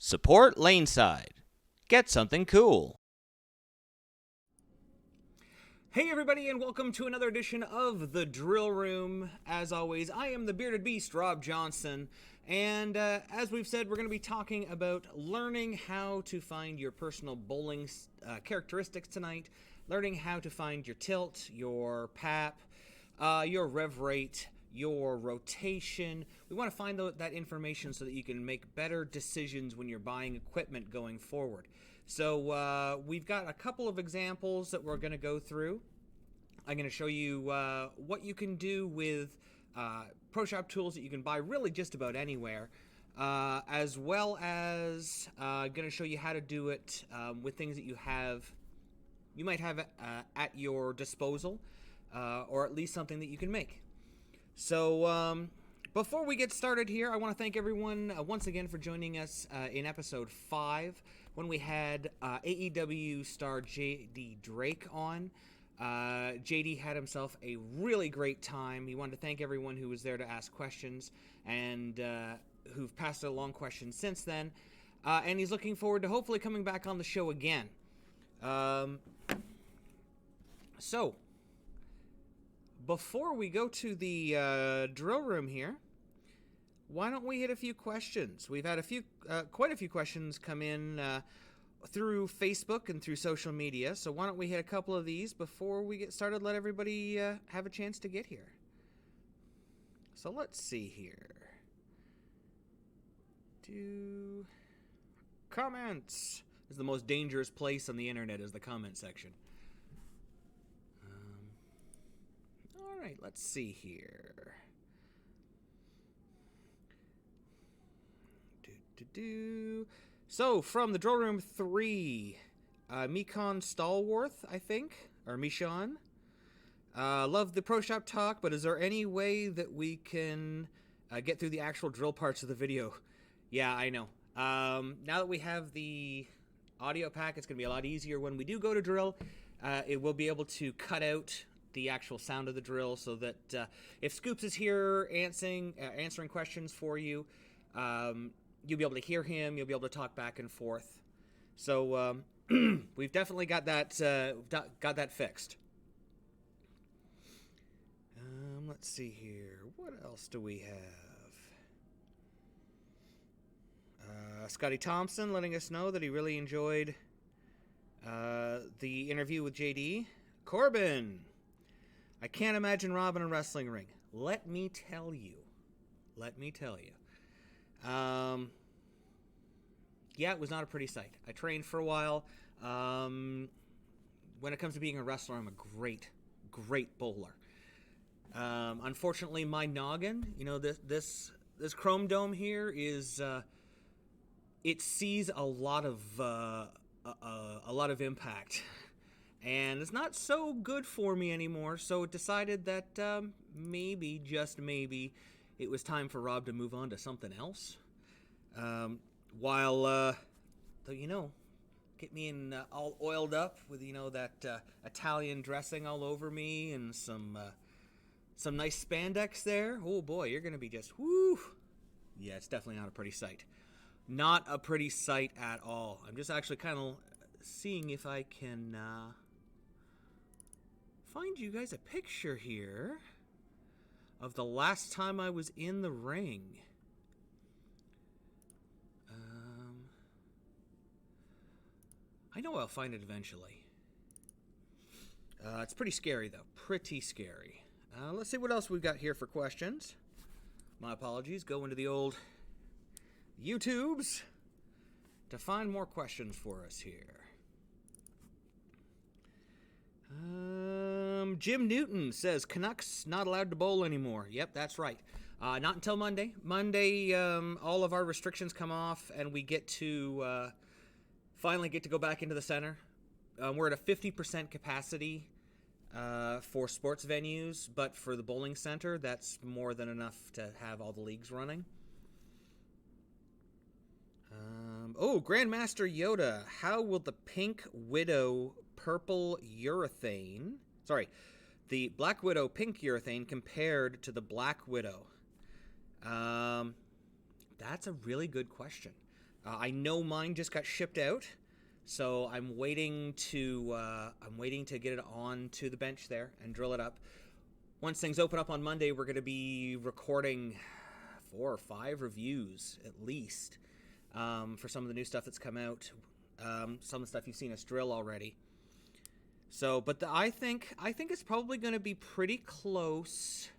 Support Laneside. Get something cool. Hey everybody, and welcome to another edition of The Drill Room. As always, I am the Bearded Beast, Rob Johnson, and as we've said, we're going to be talking about learning how to find your personal bowling characteristics tonight, learning how to find your tilt, your pap, your rev rate, your rotation. We want to find that information so that you can make better decisions when you're buying equipment going forward. So we've got a couple of examples that we're going to go through. I'm going to show you what you can do with Pro Shop tools that you can buy really just about anywhere, as well as going to show you how to do it with things that you might have at your disposal, or at least something that you can make. So before we get started here, I want to thank everyone once again for joining us in episode 5 when we had AEW star JD Drake on. JD had himself a really great time. He wanted to thank everyone who was there to ask questions and who've passed along questions since then. And he's looking forward to hopefully coming back on the show again. So, before we go to the drill room here, why don't we hit a few questions? We've had quite a few questions come in through Facebook and through social media, so why don't we hit a couple of these before we get started, let everybody have a chance to get here. So let's see here. Comments is the most dangerous place on the internet, is the comment section. All right, let's see here. So, from the Drill Room 3, Mekon Stallworth, I think, or Michon. Love the Pro Shop talk, but is there any way that we can get through the actual drill parts of the video? Yeah, I know. Now that we have the audio pack, it's going to be a lot easier when we do go to drill. It will be able to cut out the actual sound of the drill so that if Scoops is here answering questions for you, you'll be able to hear him, you'll be able to talk back and forth. So we've definitely got that fixed. Let's see here. What else do we have? Scotty Thompson letting us know that he really enjoyed the interview with JD. Corbin, I can't imagine Rob in a wrestling ring. Let me tell you. Yeah, it was not a pretty sight. I trained for a while. When it comes to being a wrestler, I'm a great bowler. Unfortunately, my noggin, this chrome dome here is it sees a lot of impact, and it's not so good for me anymore. So it decided that maybe, just maybe, it was time for Rob to move on to something else. While get me in all oiled up with that Italian dressing all over me and some nice spandex there. Oh boy, you're gonna be just whoo. Yeah, it's definitely not a pretty sight. Not a pretty sight at all. I'm just actually kind of seeing if I can find you guys a picture here of the last time I was in the ring. I know I'll find it eventually. It's pretty scary, though. Pretty scary. Let's see what else we've got here for questions. My apologies. Go into the old YouTubes to find more questions for us here. Jim Newton says, Canucks not allowed to bowl anymore. Yep, that's right. Not until Monday. Monday, all of our restrictions come off, and we get to finally get to go back into the center. We're at a 50% capacity for sports venues, but for the bowling center, that's more than enough to have all the leagues running. Grandmaster Yoda, how will the Pink Widow purple urethane, the Black Widow pink urethane compared to the Black Widow? That's a really good question. I know mine just got shipped out, so I'm waiting to get it onto the bench there and drill it up. Once things open up on Monday, we're going to be recording 4 or 5 reviews at least for some of the new stuff that's come out. Some of the stuff you've seen us drill already. So, but I think it's probably going to be pretty close.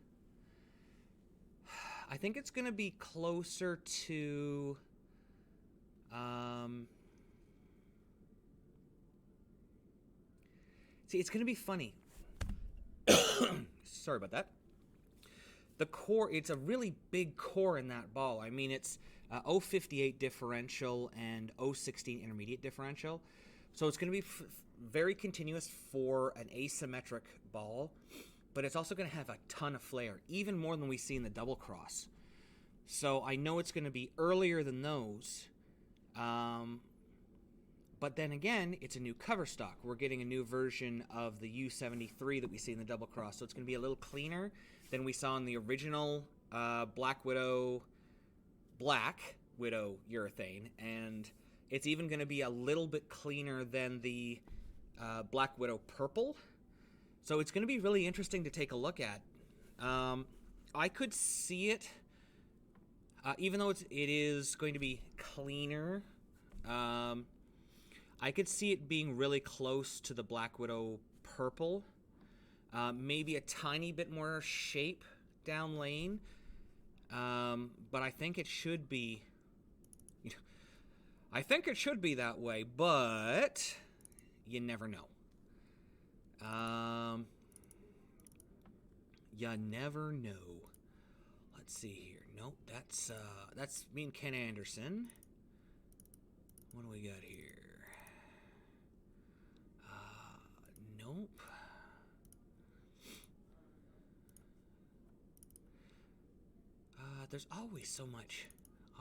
I think it's going to be closer to. See, it's going to be funny. Sorry about that. The core, it's a really big core in that ball. I mean, it's 0.58 differential and 0.16 intermediate differential. So it's going to be very continuous for an asymmetric ball, but it's also going to have a ton of flare, even more than we see in the double cross. So I know it's going to be earlier than those. But then again, it's a new cover stock. We're getting a new version of the U73 that we see in the double cross, so it's going to be a little cleaner than we saw in the original Black Widow urethane, and it's even going to be a little bit cleaner than the Black Widow purple. So it's going to be really interesting to take a look at. I could see it, even though it is going to be cleaner. I could see it being really close to the Black Widow purple. Maybe a tiny bit more shape down lane. But I think it should be... I think it should be that way, but you never know. You never know. Let's see here. Nope, that's me and Ken Anderson. What do we got here? Nope. There's always so much.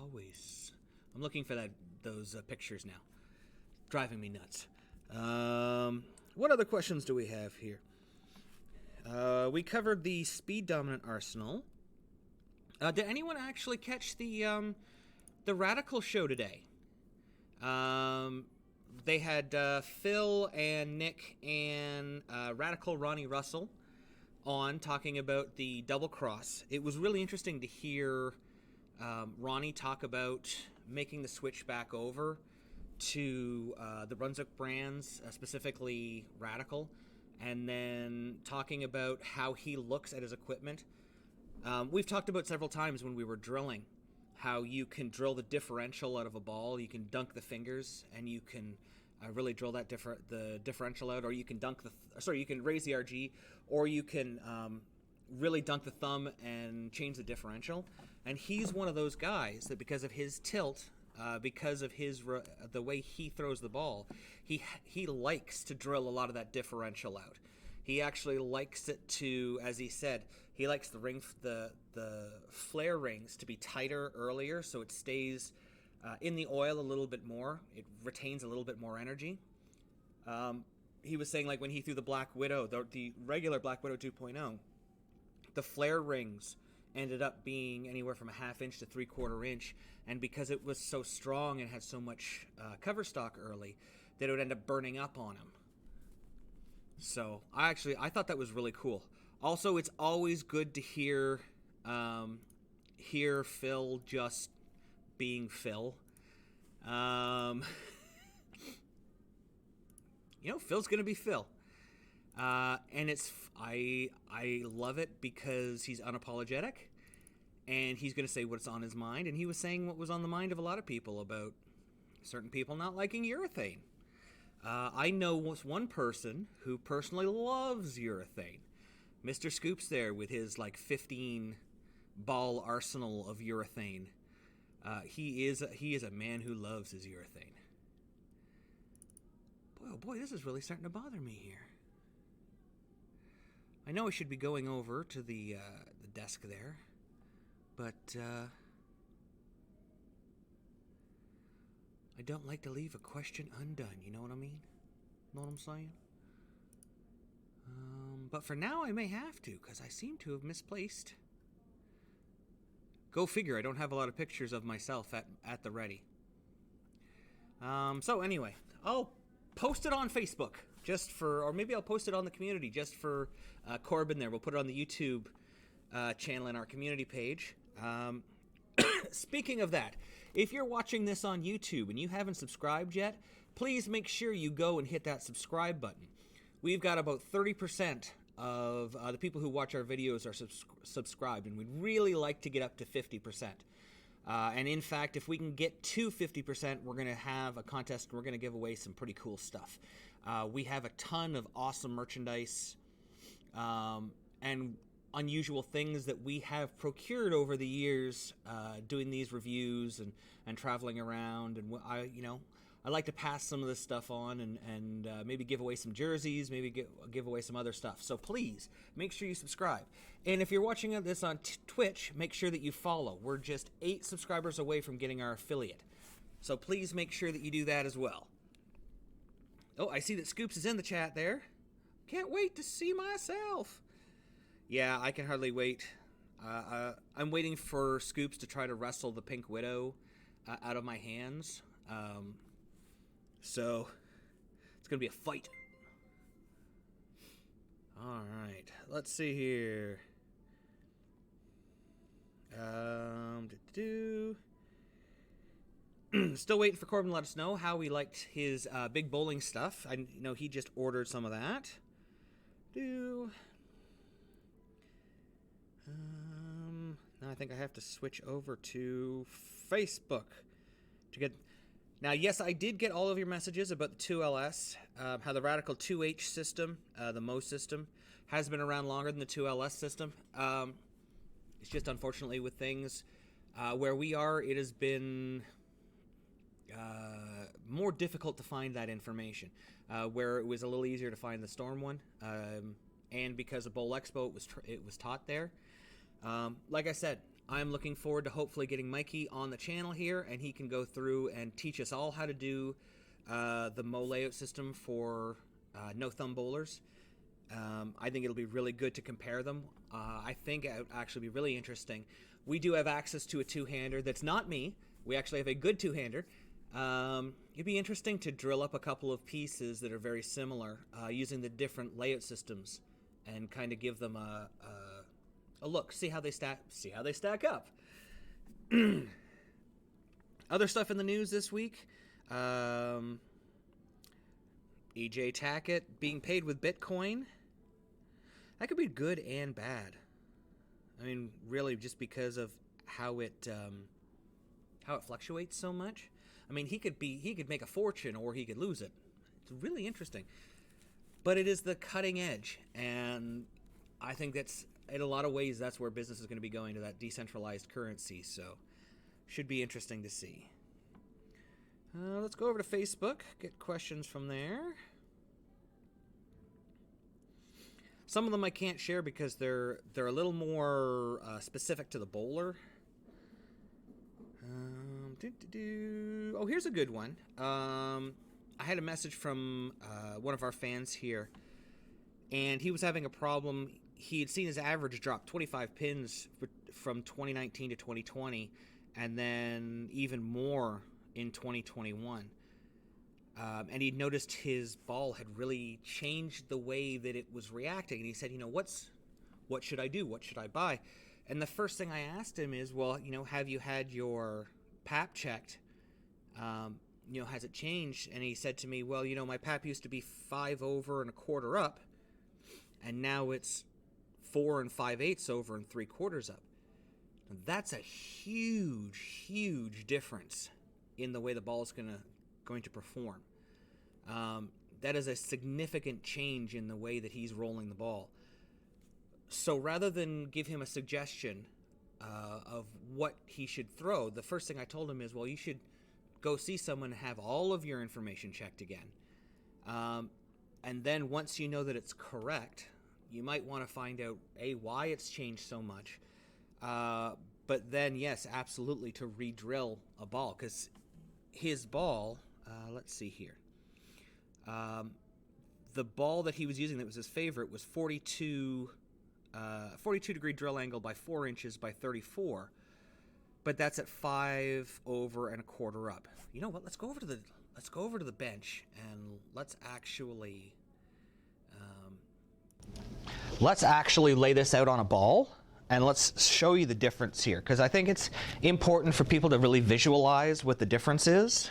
Always. I'm looking for those pictures now. Driving me nuts. What other questions do we have here? We covered the speed dominant arsenal. Did anyone actually catch the Radical show today? They had Phil and Nick and Radical Ronnie Russell on talking about the double cross. It was really interesting to hear Ronnie talk about making the switch back over to the Brunswick brands, specifically Radical, and then talking about how he looks at his equipment. We've talked about several times when we were drilling how you can drill the differential out of a ball. You can dunk the fingers and you can really drill that the differential out, or you can you can raise the RG, or you can really dunk the thumb and change the differential. And he's one of those guys that, because of his tilt, because of the way he throws the ball, he likes to drill a lot of that differential out. He actually likes it to, as he said, he likes the flare rings to be tighter earlier, so it stays in the oil a little bit more. It retains a little bit more energy. He was saying, like, when he threw the Black Widow, the regular Black Widow 2.0, the flare rings ended up being anywhere from a 1/2 inch to 3/4 inch, and because it was so strong and had so much cover stock early, that it would end up burning up on him. So I thought that was really cool. Also, it's always good to hear Phil just being Phil. Phil's gonna be Phil, and I love it because he's unapologetic, and he's gonna say what's on his mind. And he was saying what was on the mind of a lot of people about certain people not liking urethane. I know one person who personally loves urethane. Mr. Scoops there with his 15 ball arsenal of urethane. He is a man who loves his urethane. Boy, this is really starting to bother me here. I know I should be going over to the desk there, but I don't like to leave a question undone, you know what I mean? Know what I'm saying? But for now, I may have to, because I seem to have misplaced. Go figure, I don't have a lot of pictures of myself at the ready. So anyway, I'll post it on Facebook just for, or maybe I'll post it on the community just for Corbin there. We'll put it on the YouTube channel in our community page. Speaking of that, if you're watching this on YouTube and you haven't subscribed yet, please make sure you go and hit that subscribe button. We've got about 30% of the people who watch our videos are subscribed, and we'd really like to get up to 50%. And in fact, if we can get to 50%, we're going to have a contest. We're going to give away some pretty cool stuff. We have a ton of awesome merchandise and unusual things that we have procured over the years doing these reviews and traveling around. And I like to pass some of this stuff on and maybe give away some jerseys, maybe give away some other stuff. So please make sure you subscribe. And if you're watching this on Twitch, make sure that you follow. We're just 8 subscribers away from getting our affiliate. So please make sure that you do that as well. Oh, I see that Scoops is in the chat there. Can't wait to see myself. Yeah, I can hardly wait. I'm waiting for Scoops to try to wrestle the Pink Widow out of my hands. So it's going to be a fight. All right, let's see here. Still waiting for Corbin to let us know how he liked his big bowling stuff. I know he just ordered some of that. Now I think I have to switch over to Facebook to get. Now, yes, I did get all of your messages about the 2LS, how the Radical 2H system, the Mo system, has been around longer than the 2LS system. It's just unfortunately with things where we are, it has been more difficult to find that information. Where it was a little easier to find the Storm one, and because of Bowl Expo, it was taught there. Like I said, I'm looking forward to hopefully getting Mikey on the channel here, and he can go through and teach us all how to do the Mo layout system for no-thumb bowlers. I think it'll be really good to compare them. I think it would actually be really interesting. We do have access to a two-hander that's not me. We actually have a good two-hander. It'd be interesting to drill up a couple of pieces that are very similar using the different layout systems and kind of give them a look, see how they stack up. Other stuff in the news this week. EJ Tackett being paid with Bitcoin. That could be good and bad. I mean, really, just because of how it fluctuates so much. I mean, he could make a fortune or he could lose it. It's really interesting. But it is the cutting edge, and I think that's, in a lot of ways, that's where business is going to be going, to that decentralized currency. So, should be interesting to see. Let's go over to Facebook, get questions from there. Some of them I can't share because they're a little more specific to the bowler. Oh, here's a good one. I had a message from one of our fans here, and he was having a problem. He had seen his average drop 25 pins from 2019 to 2020, and then even more in 2021. And he'd noticed his ball had really changed the way that it was reacting. And he said, what should I do? What should I buy? And the first thing I asked him is, well, have you had your PAP checked? Has it changed? And he said to me, well, my PAP used to be 5 over and a quarter up, and now it's 4 5/8 over and 3/4 up. That's a huge, huge difference in the way the ball is going to perform. That is a significant change in the way that he's rolling the ball. So rather than give him a suggestion of what he should throw, the first thing I told him is, well, you should go see someone and have all of your information checked again. And then once you know that it's correct, you might want to find out, why it's changed so much. But then, yes, absolutely, to re-drill a ball. Because his ball, let's see here. The ball that he was using that was his favorite was 42 degree drill angle by 4 inches by 34. But that's at 5 over and a quarter up. You know what? Let's go over to let's go over to the bench and let's actually lay this out on a ball, and let's show you the difference here, because I think it's important for people to really visualize what the difference is.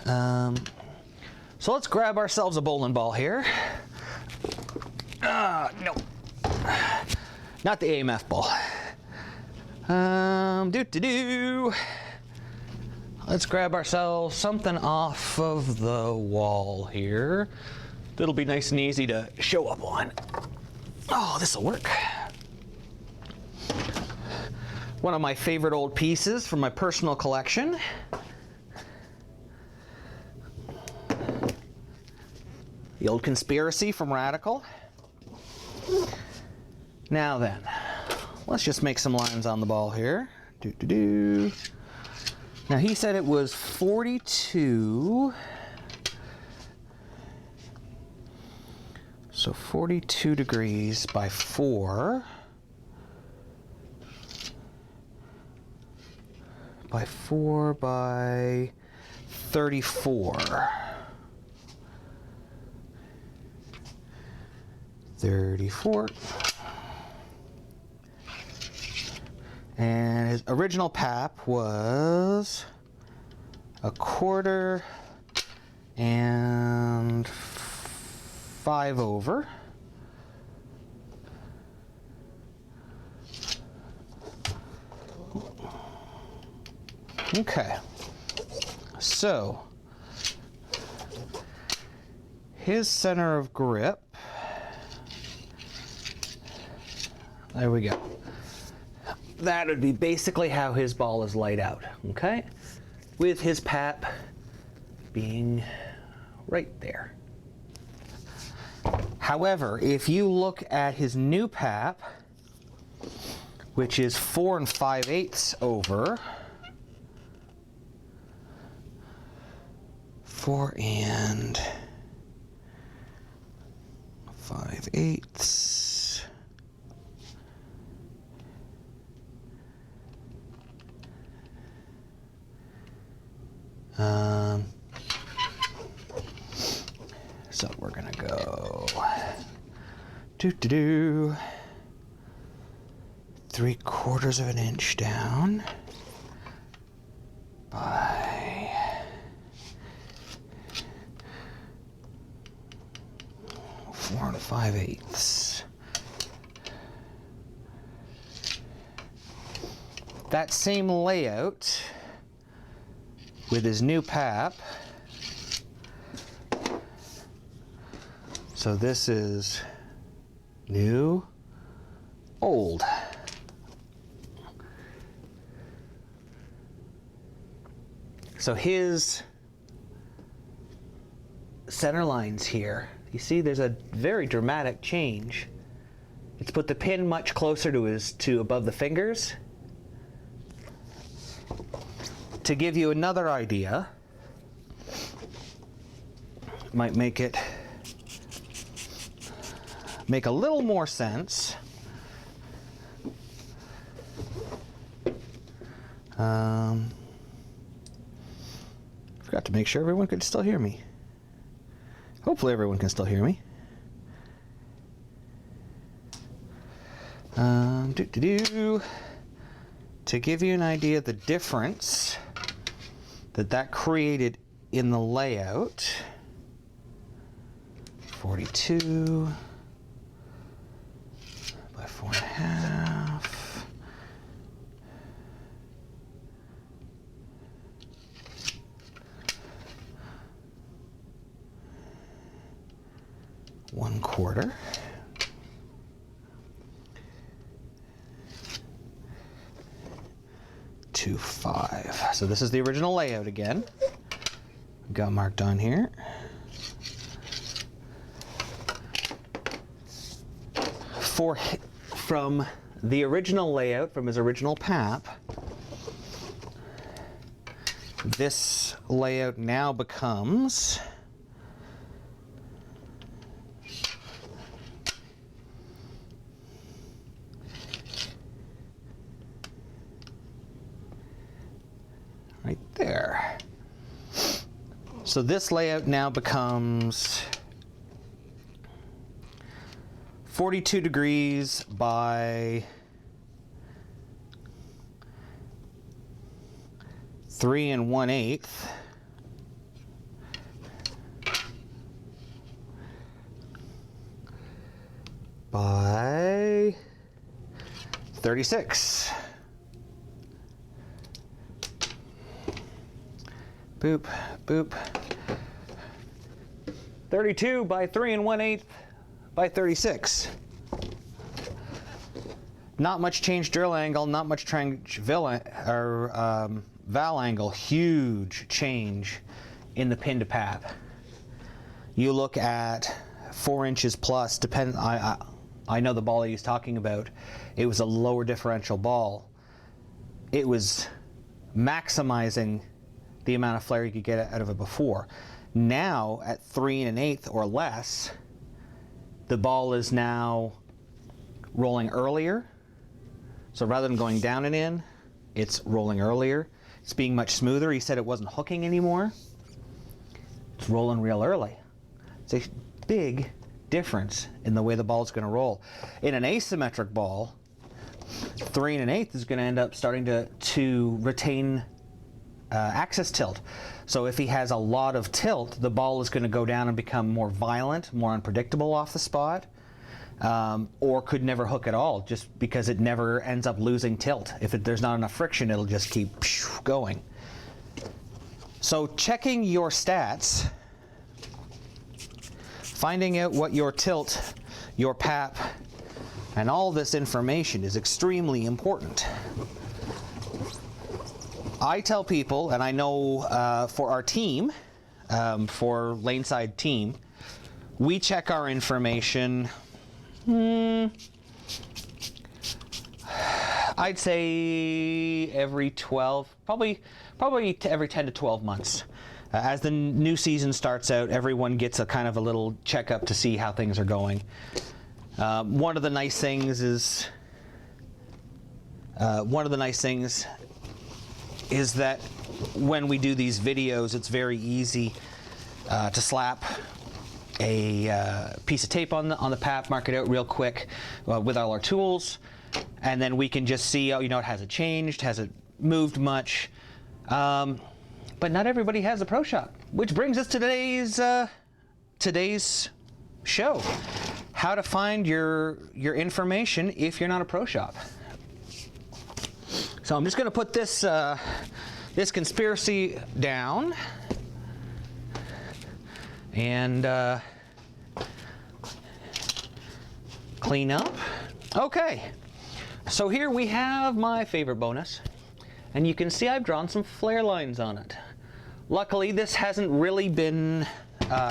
So let's grab ourselves a bowling ball here. No, not the AMF ball. Let's grab ourselves something off of the wall here. That'll be nice and easy to show up on. Oh, this'll work. One of my favorite old pieces from my personal collection. The old Conspiracy from Radical. Now then, let's just make some lines on the ball here. Now he said it was 42. So 42 degrees by 4. By 4 by 34. 34. And his original pap was 1/4 and 5 over. Okay, so his center of grip, there we go. That would be basically how his ball is laid out, okay? With his pap being right there. However, if you look at his new pap, which is 4 5/8 over, 4 5/8. So we're gonna go 3/4 of an inch down by 4 5/8. That same layout with his new pap. So this is new, old. So his center lines here, you see there's a very dramatic change. It's put the pin much closer to above the fingers. To give you another idea, might make a little more sense. Forgot to make sure everyone could still hear me. Hopefully everyone can still hear me. To give you an idea of the difference that created in the layout, 42 by 4 1/2. One quarter. To 5. So this is the original layout again. Got marked on here. From the original layout, from his original pap, this layout now becomes right there. So this layout now becomes 42 degrees by 3 1/8 by 36. Boop, boop. 32 by 3 1/8 by 36. Not much change drill angle, not much change val angle. Huge change in the pin to pap. You look at 4 inches plus. I know the ball he's talking about. It was a lower differential ball. It was maximizing the amount of flare you could get out of it before. Now at 3 1/8 or less, the ball is now rolling earlier. So rather than going down and in, it's rolling earlier. It's being much smoother. He said it wasn't hooking anymore. It's rolling real early. It's a big difference in the way the ball is going to roll. In an asymmetric ball, 3 1/8 is going to end up starting to retain axis tilt. So if he has a lot of tilt, the ball is going to go down and become more violent, more unpredictable off the spot, or could never hook at all, just because it never ends up losing tilt. If there's not enough friction, it'll just keep going. So checking your stats, finding out what your tilt, your pap, and all this information is extremely important. I tell people, and I know for our team, for Laneside team, we check our information, I'd say every 12, probably every 10 to 12 months. As the new season starts out, everyone gets a kind of a little checkup to see how things are going. One of the nice things is that when we do these videos, it's very easy to slap a piece of tape on the pap, mark it out real quick with all our tools, and then we can just see, has it changed, has it moved much? But not everybody has a pro shop, which brings us to today's show: how to find your information if you're not a pro shop. So I'm just going to put this this conspiracy down and clean up. Okay, so here we have my favorite bonus, and you can see I've drawn some flare lines on it. Luckily, this hasn't really been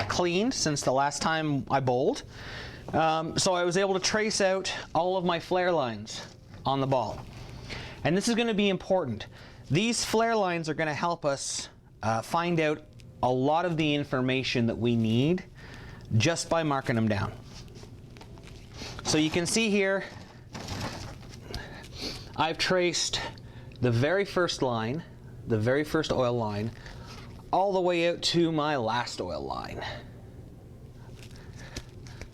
cleaned since the last time I bowled, so I was able to trace out all of my flare lines on the ball. And this is going to be important. These flare lines are going to help us find out a lot of the information that we need just by marking them down. So you can see here, I've traced the very first line, the very first oil line, all the way out to my last oil line.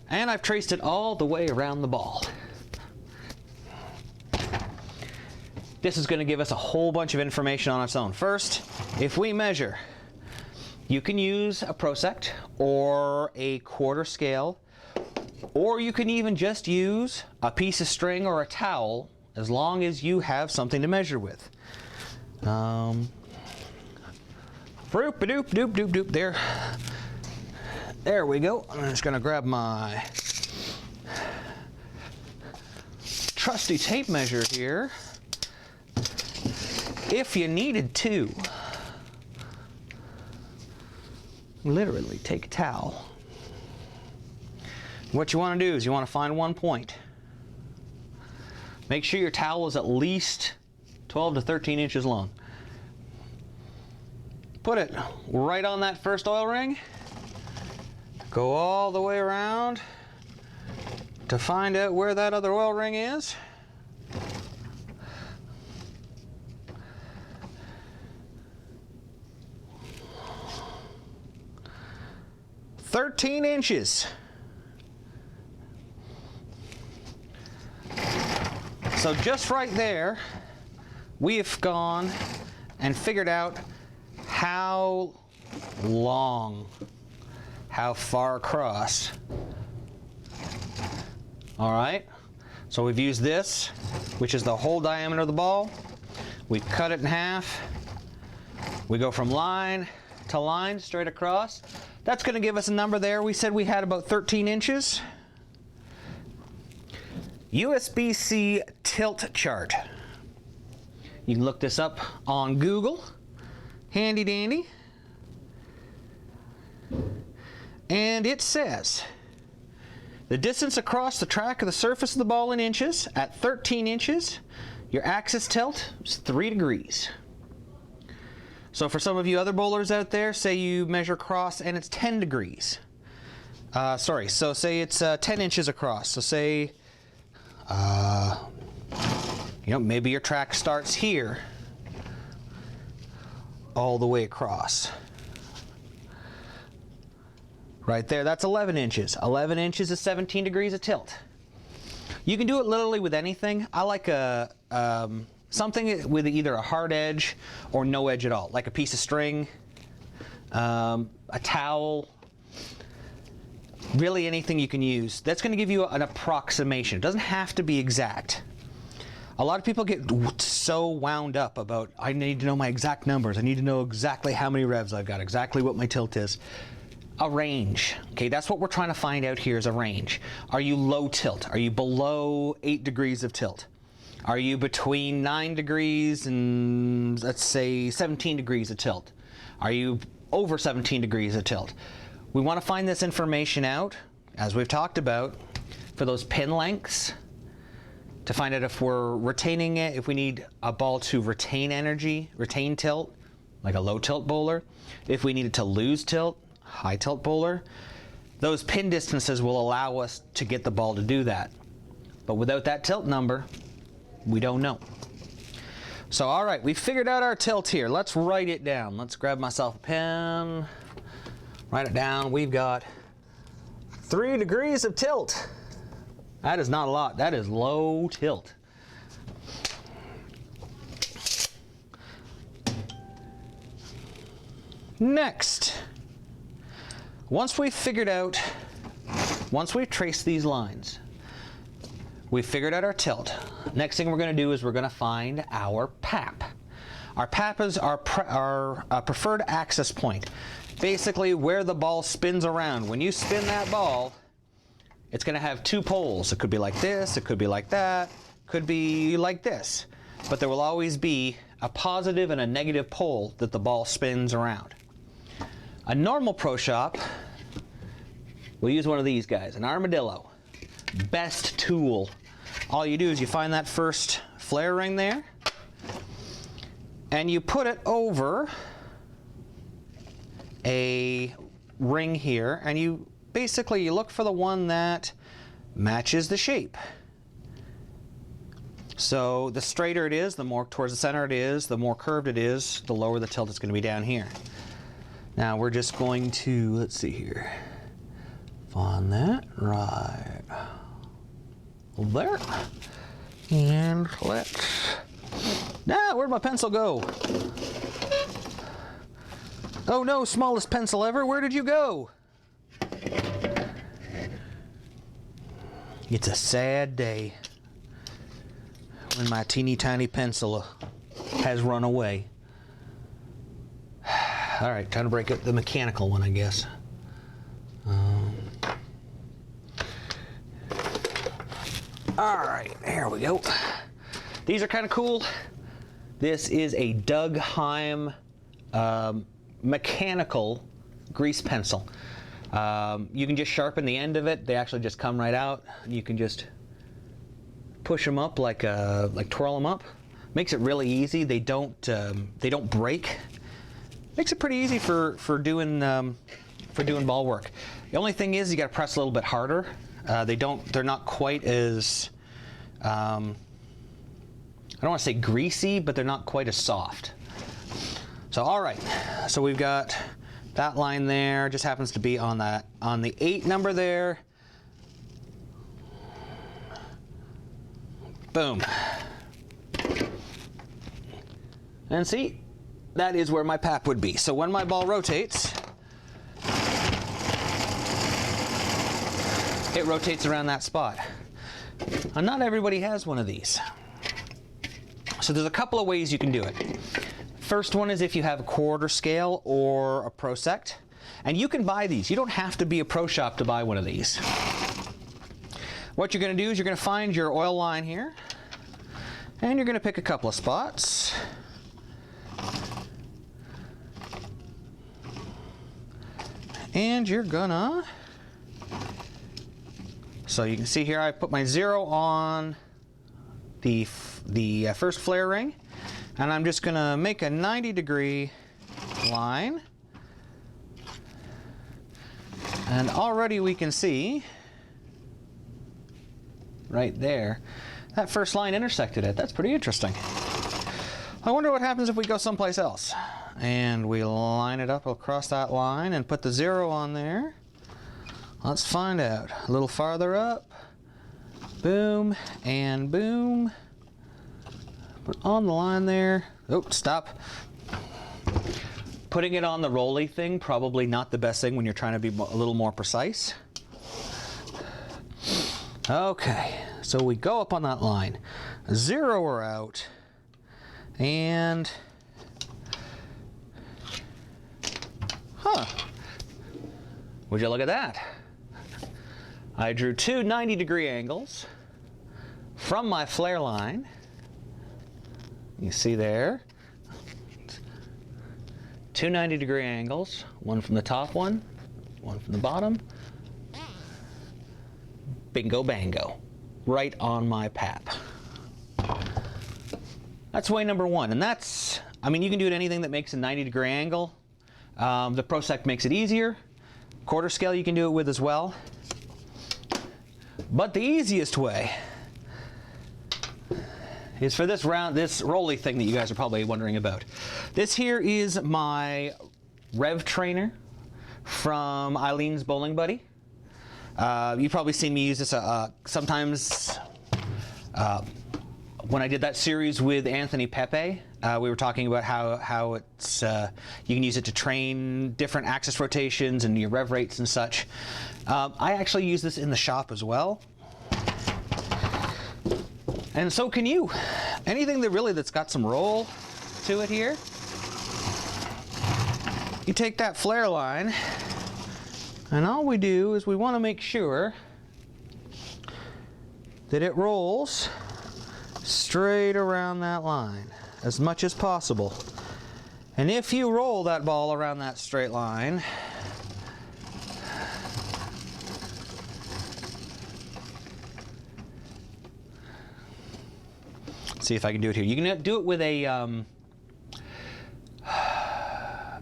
And I've traced it all the way around the ball. This is going to give us a whole bunch of information on its own. First, if we measure, you can use a prosect or a quarter scale, or you can even just use a piece of string or a towel, as long as you have something to measure with. There we go. I'm just going to grab my trusty tape measure here. If you needed to, literally take a towel. What you want to do is you want to find one point. Make sure your towel is at least 12 to 13 inches long. Put it right on that first oil ring. Go all the way around to find out where that other oil ring is. 13 inches. So just right there, we have gone and figured out how long, how far across. All right, so we've used this, which is the whole diameter of the ball. We've cut it in half. We go from line to line, straight across. That's going to give us a number there. We said we had about 13 inches. Usbc tilt chart. You can look this up on Google. Handy dandy. And it says, the distance across the track of the surface of the ball in inches, at 13 inches, your axis tilt is 3 degrees. So for some of you other bowlers out there, say you measure across and it's 10 degrees. So say it's 10 inches across. So say, maybe your track starts here all the way across. Right there, that's 11 inches. 11 inches is 17 degrees of tilt. You can do it literally with anything. I like something with either a hard edge or no edge at all, like a piece of string, a towel, really anything you can use. That's going to give you an approximation. It doesn't have to be exact. A lot of people get so wound up about, I need to know my exact numbers. I need to know exactly how many revs I've got, exactly what my tilt is. A range. Okay, that's what we're trying to find out here is a range. Are you low tilt? Are you below 8 degrees of tilt? Are you between 9 degrees and, let's say, 17 degrees of tilt? Are you over 17 degrees of tilt? We want to find this information out, as we've talked about, for those pin lengths, to find out if we're retaining it, if we need a ball to retain energy, retain tilt, like a low tilt bowler. If we needed to lose tilt, high tilt bowler. Those pin distances will allow us to get the ball to do that. But without that tilt number, we don't know. So all right, we figured out our tilt here. Let's write it down. Let's grab myself a pen, write it down. We've got 3 degrees of tilt. That is not a lot. That is low tilt. Next, once we've traced these lines, we've figured out our tilt. Next thing we're going to do is we're going to find our PAP. Our PAP is our preferred access point. Basically where the ball spins around. When you spin that ball, it's going to have 2 poles. It could be like this, it could be like that, could be like this. But there will always be a positive and a negative pole that the ball spins around. A normal pro shop will use one of these guys, an armadillo. Best tool. All you do is you find that first flare ring there, and you put it over a ring here, and you look for the one that matches the shape. So the straighter it is, the more towards the center it is, the more curved it is, the lower the tilt is going to be down here. Now we're just going to, let's see here, find that right there, and now where'd my pencil go? Oh no, smallest pencil ever, where did you go? It's a sad day when my teeny tiny pencil has run away. All right, time to break up the mechanical one, I guess. All right, there we go. These are kind of cool. This is a Doug Heim mechanical grease pencil. You can just sharpen the end of it. They actually just come right out. You can just push them up like twirl them up. Makes it really easy. They don't break. Makes it pretty easy for doing ball work. The only thing is you got to press a little bit harder. They're not quite as I don't want to say greasy, but they're not quite as soft. So all right, so we've got That line there just happens to be on the 8 number there. Boom. And see, that is where my pap would be. So when my ball rotates, it rotates around that spot. And not everybody has one of these. So there's a couple of ways you can do it. First one is if you have a quarter scale or a prosect. And you can buy these. You don't have to be a pro shop to buy one of these. What you're going to do is you're going to find your oil line here. And you're going to pick a couple of spots. And you're gonna, so you can see here I put my 0 on the first flare ring, and I'm just gonna make a 90-degree line, and already we can see right there that first line intersected it. That's pretty interesting. I wonder what happens if we go someplace else. And we line it up across that line and put the 0 on there. Let's find out. A little farther up. Boom and boom. Put on the line there. Oh, stop. Putting it on the rolly thing, probably not the best thing when you're trying to be a little more precise. Okay, so we go up on that line. 0 we're out. And would you look at that? I drew 2 90-degree angles from my flare line. You see there, 2 90-degree angles, one from the top one from the bottom. Bingo bango, right on my pap. That's way number 1, and that's, I mean, you can do it anything that makes a 90-degree angle. The prosect makes it easier. Quarter scale you can do it with as well. But the easiest way is for this rolly thing that you guys are probably wondering about. This here is my Rev Trainer from Eileen's Bowling Buddy. You've probably seen me use this sometimes when I did that series with Anthony Pepe. We were talking about how it's you can use it to train different axis rotations and your rev rates and such. I actually use this in the shop as well, and so can you. Anything that's got some roll to it here, you take that flare line, and all we do is we want to make sure that it rolls straight around that line as much as possible. And if you roll that ball around that straight line, see if I can do it here. You can do it with a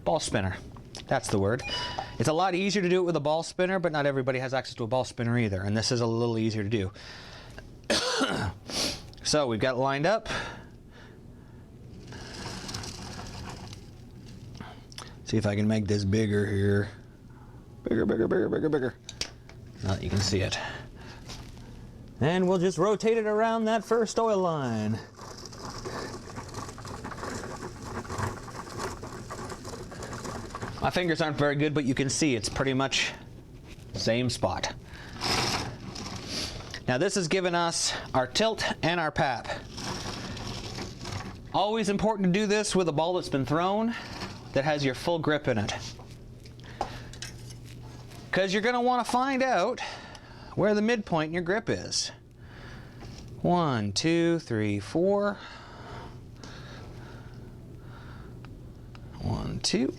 ball spinner. That's the word. It's a lot easier to do it with a ball spinner, but not everybody has access to a ball spinner either, and this is a little easier to do. So we've got it lined up. See if I can make this bigger here. Bigger, bigger, bigger, bigger, bigger. Now that you can see it. And we'll just rotate it around that first oil line. My fingers aren't very good, but you can see it's pretty much the same spot. Now this has given us our tilt and our pap. Always important to do this with a ball that's been thrown that has your full grip in it, because you're going to want to find out where the midpoint in your grip is. 1, 2, 3, 4. 1, 2.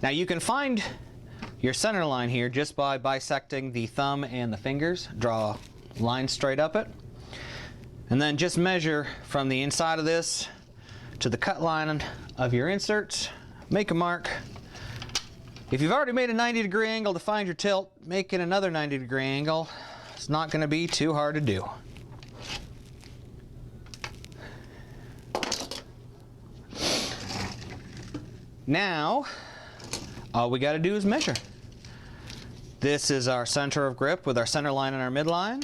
Now you can find your center line here just by bisecting the thumb and the fingers. Draw a line straight up it, and then just measure from the inside of this to the cut line of your inserts. Make a mark. If you've already made a 90-degree angle to find your tilt, making another 90-degree angle, it's not going to be too hard to do. Now, all we got to do is measure. This is our center of grip with our center line and our midline.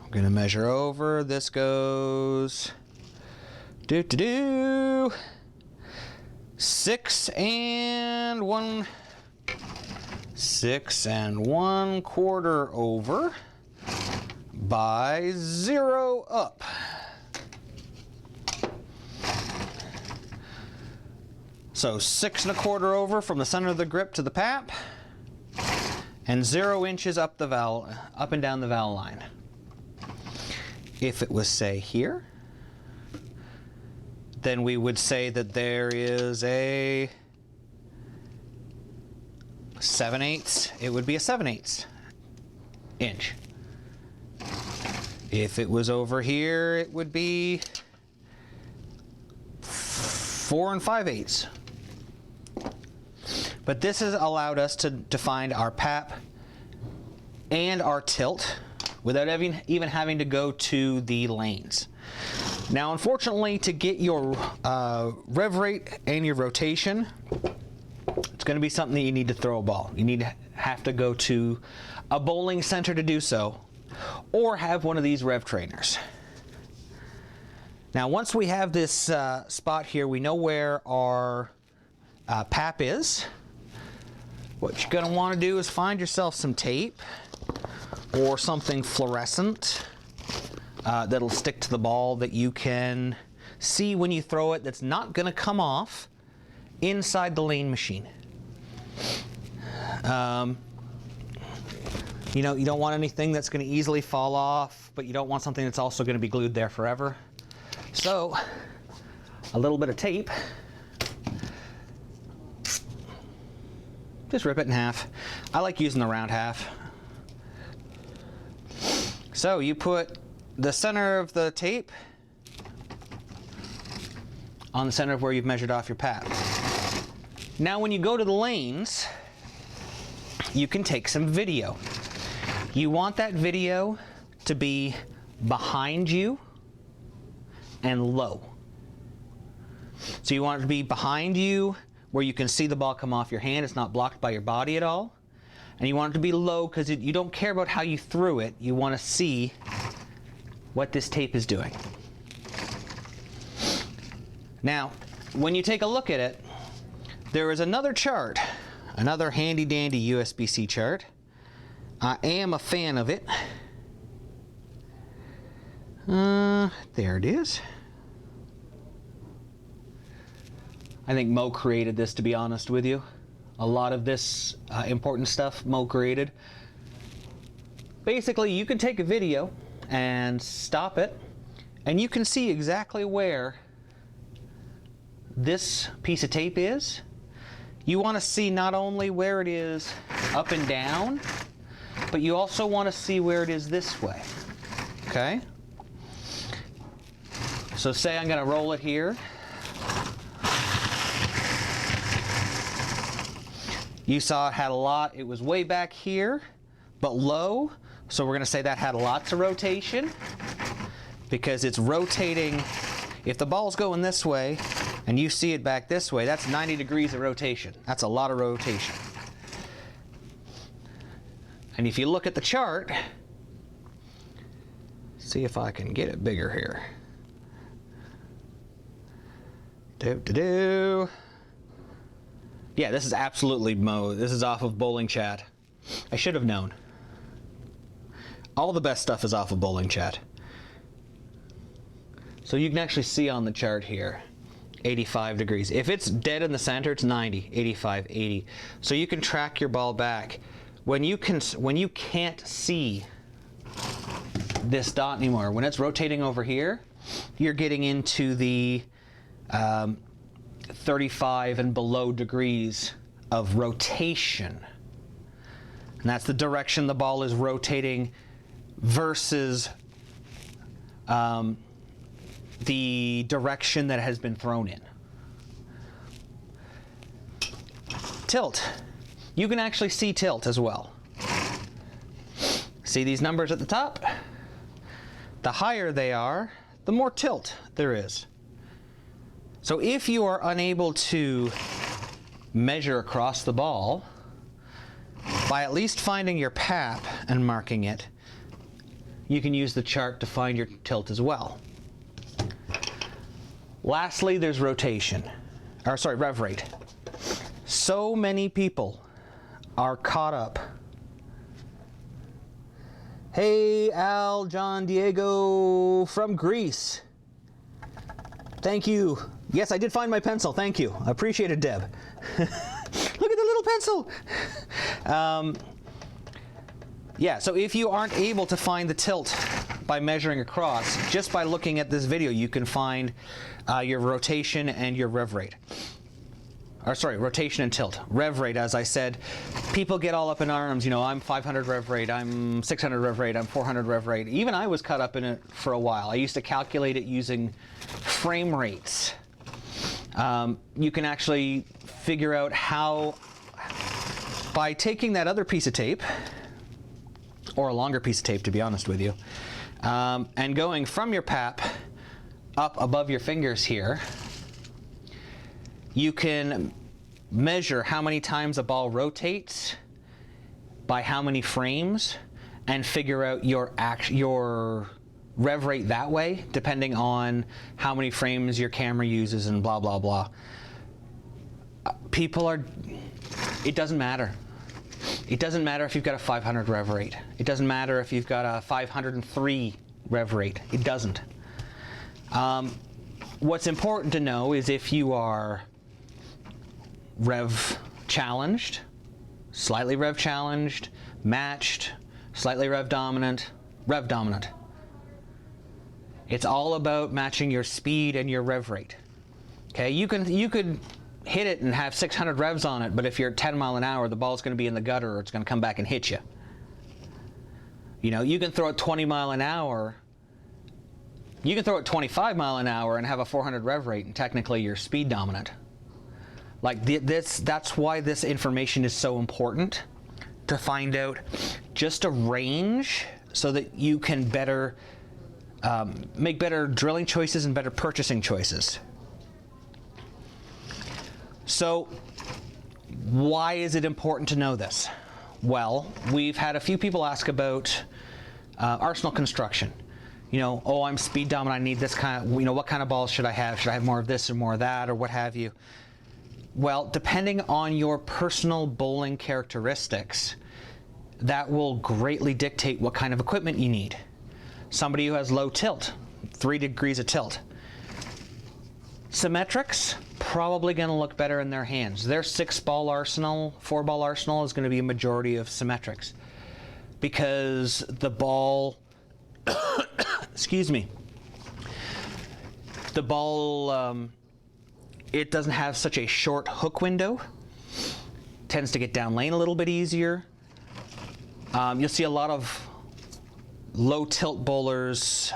I'm going to measure over. This goes 6 and 1/4 over by 0 up. So 6 1/4 over from the center of the grip to the pap, and 0 inches up the valve, up and down the valve line. If it was, say, here, then we would say that there is a 7/8. It would be a 7/8 inch. If it was over here, it would be 4 5/8. But this has allowed us to find our pap and our tilt without even having to go to the lanes. Now, unfortunately, to get your rev rate and your rotation, it's going to be something that you need to throw a ball. You need to have to go to a bowling center to do so, or have one of these Rev Trainers. Now, once we have this spot here, we know where our pap is. What you're going to want to do is find yourself some tape or something fluorescent that'll stick to the ball that you can see when you throw it, that's not going to come off inside the lane machine. You know, you don't want anything that's going to easily fall off, but you don't want something that's also going to be glued there forever. So, a little bit of tape. Just rip it in half. I like using the round half. So you put the center of the tape on the center of where you've measured off your pap. Now when you go to the lanes, you can take some video. You want that video to be behind you and low. So you want it to be behind you where you can see the ball come off your hand. It's not blocked by your body at all. And you want it to be low because you don't care about how you threw it. You want to see what this tape is doing. Now, when you take a look at it, there is another chart, another handy dandy Usbc chart. I am a fan of it. There it is. I think Mo created this, to be honest with you. A lot of this important stuff Mo created. Basically, you can take a video and stop it, and you can see exactly where this piece of tape is. You want to see not only where it is up and down, but you also want to see where it is this way. Okay? So say I'm going to roll it here. You saw it had a lot, it was way back here, but low. So we're going to say that had lots of rotation because it's rotating. If the ball's going this way and you see it back this way, that's 90 degrees of rotation. That's a lot of rotation. And if you look at the chart, see if I can get it bigger here. Yeah, this is absolutely Mo. This is off of Bowling Chat. I should have known. All the best stuff is off of Bowling Chat. So you can actually see on the chart here, 85 degrees. If it's dead in the center, it's 90, 85, 80. So you can track your ball back. When you can't see this dot anymore, when it's rotating over here, you're getting into the 35 and below degrees of rotation. And that's the direction the ball is rotating versus the direction that it has been thrown in. Tilt. You can actually see tilt as well. See these numbers at the top? The higher they are, the more tilt there is. So if you are unable to measure across the ball, by at least finding your pap and marking it, you can use the chart to find your tilt as well. Lastly, there's rotation, or sorry, rev rate. So many people are caught up. Hey, Al, John, Diego from Greece. Thank you. Yes, I did find my pencil. Thank you. I appreciate it, Deb. Look at the little pencil. Yeah, so if you aren't able to find the tilt by measuring across, just by looking at this video, you can find your rotation and your rev rate. Or sorry, rotation and tilt. Rev rate, as I said, people get all up in arms. You know, I'm 500 rev rate, I'm 600 rev rate, I'm 400 rev rate. Even I was caught up in it for a while. I used to calculate it using frame rates. You can actually figure out how, by taking that other piece of tape, or a longer piece of tape to be honest with you, and going from your pap up above your fingers here, you can measure how many times a ball rotates by how many frames and figure out your rev rate that way, depending on how many frames your camera uses and blah, blah, blah. It doesn't matter. It doesn't matter if you've got a 500 rev rate. It doesn't matter if you've got a 503 rev rate. It doesn't. What's important to know is if you are rev challenged, slightly rev challenged, matched, slightly rev dominant, rev dominant. It's all about matching your speed and your rev rate. Okay, you could hit it and have 600 revs on it, but if you're at 10 mile an hour, the ball's going to be in the gutter or it's going to come back and hit you. You know, you can throw it 20 mile an hour. You can throw it 25 mile an hour and have a 400 rev rate, and technically you're speed dominant. Like that's why this information is so important, to find out just a range so that you can better make better drilling choices and better purchasing choices. So why is it important to know this? Well, we've had a few people ask about arsenal construction. You know, oh, I'm speed dominant, I need this kind of, you know, what kind of balls should I have? Should I have more of this or more of that or what have you? Well, depending on your personal bowling characteristics, that will greatly dictate what kind of equipment you need. Somebody who has low tilt, 3 degrees of tilt. Symmetrics, probably going to look better in their hands. Their 6-ball arsenal, 4-ball arsenal is going to be a majority of symmetrics. Because the ball, excuse me, the ball, it doesn't have such a short hook window, tends to get down lane a little bit easier. You'll see a lot of low tilt bowlers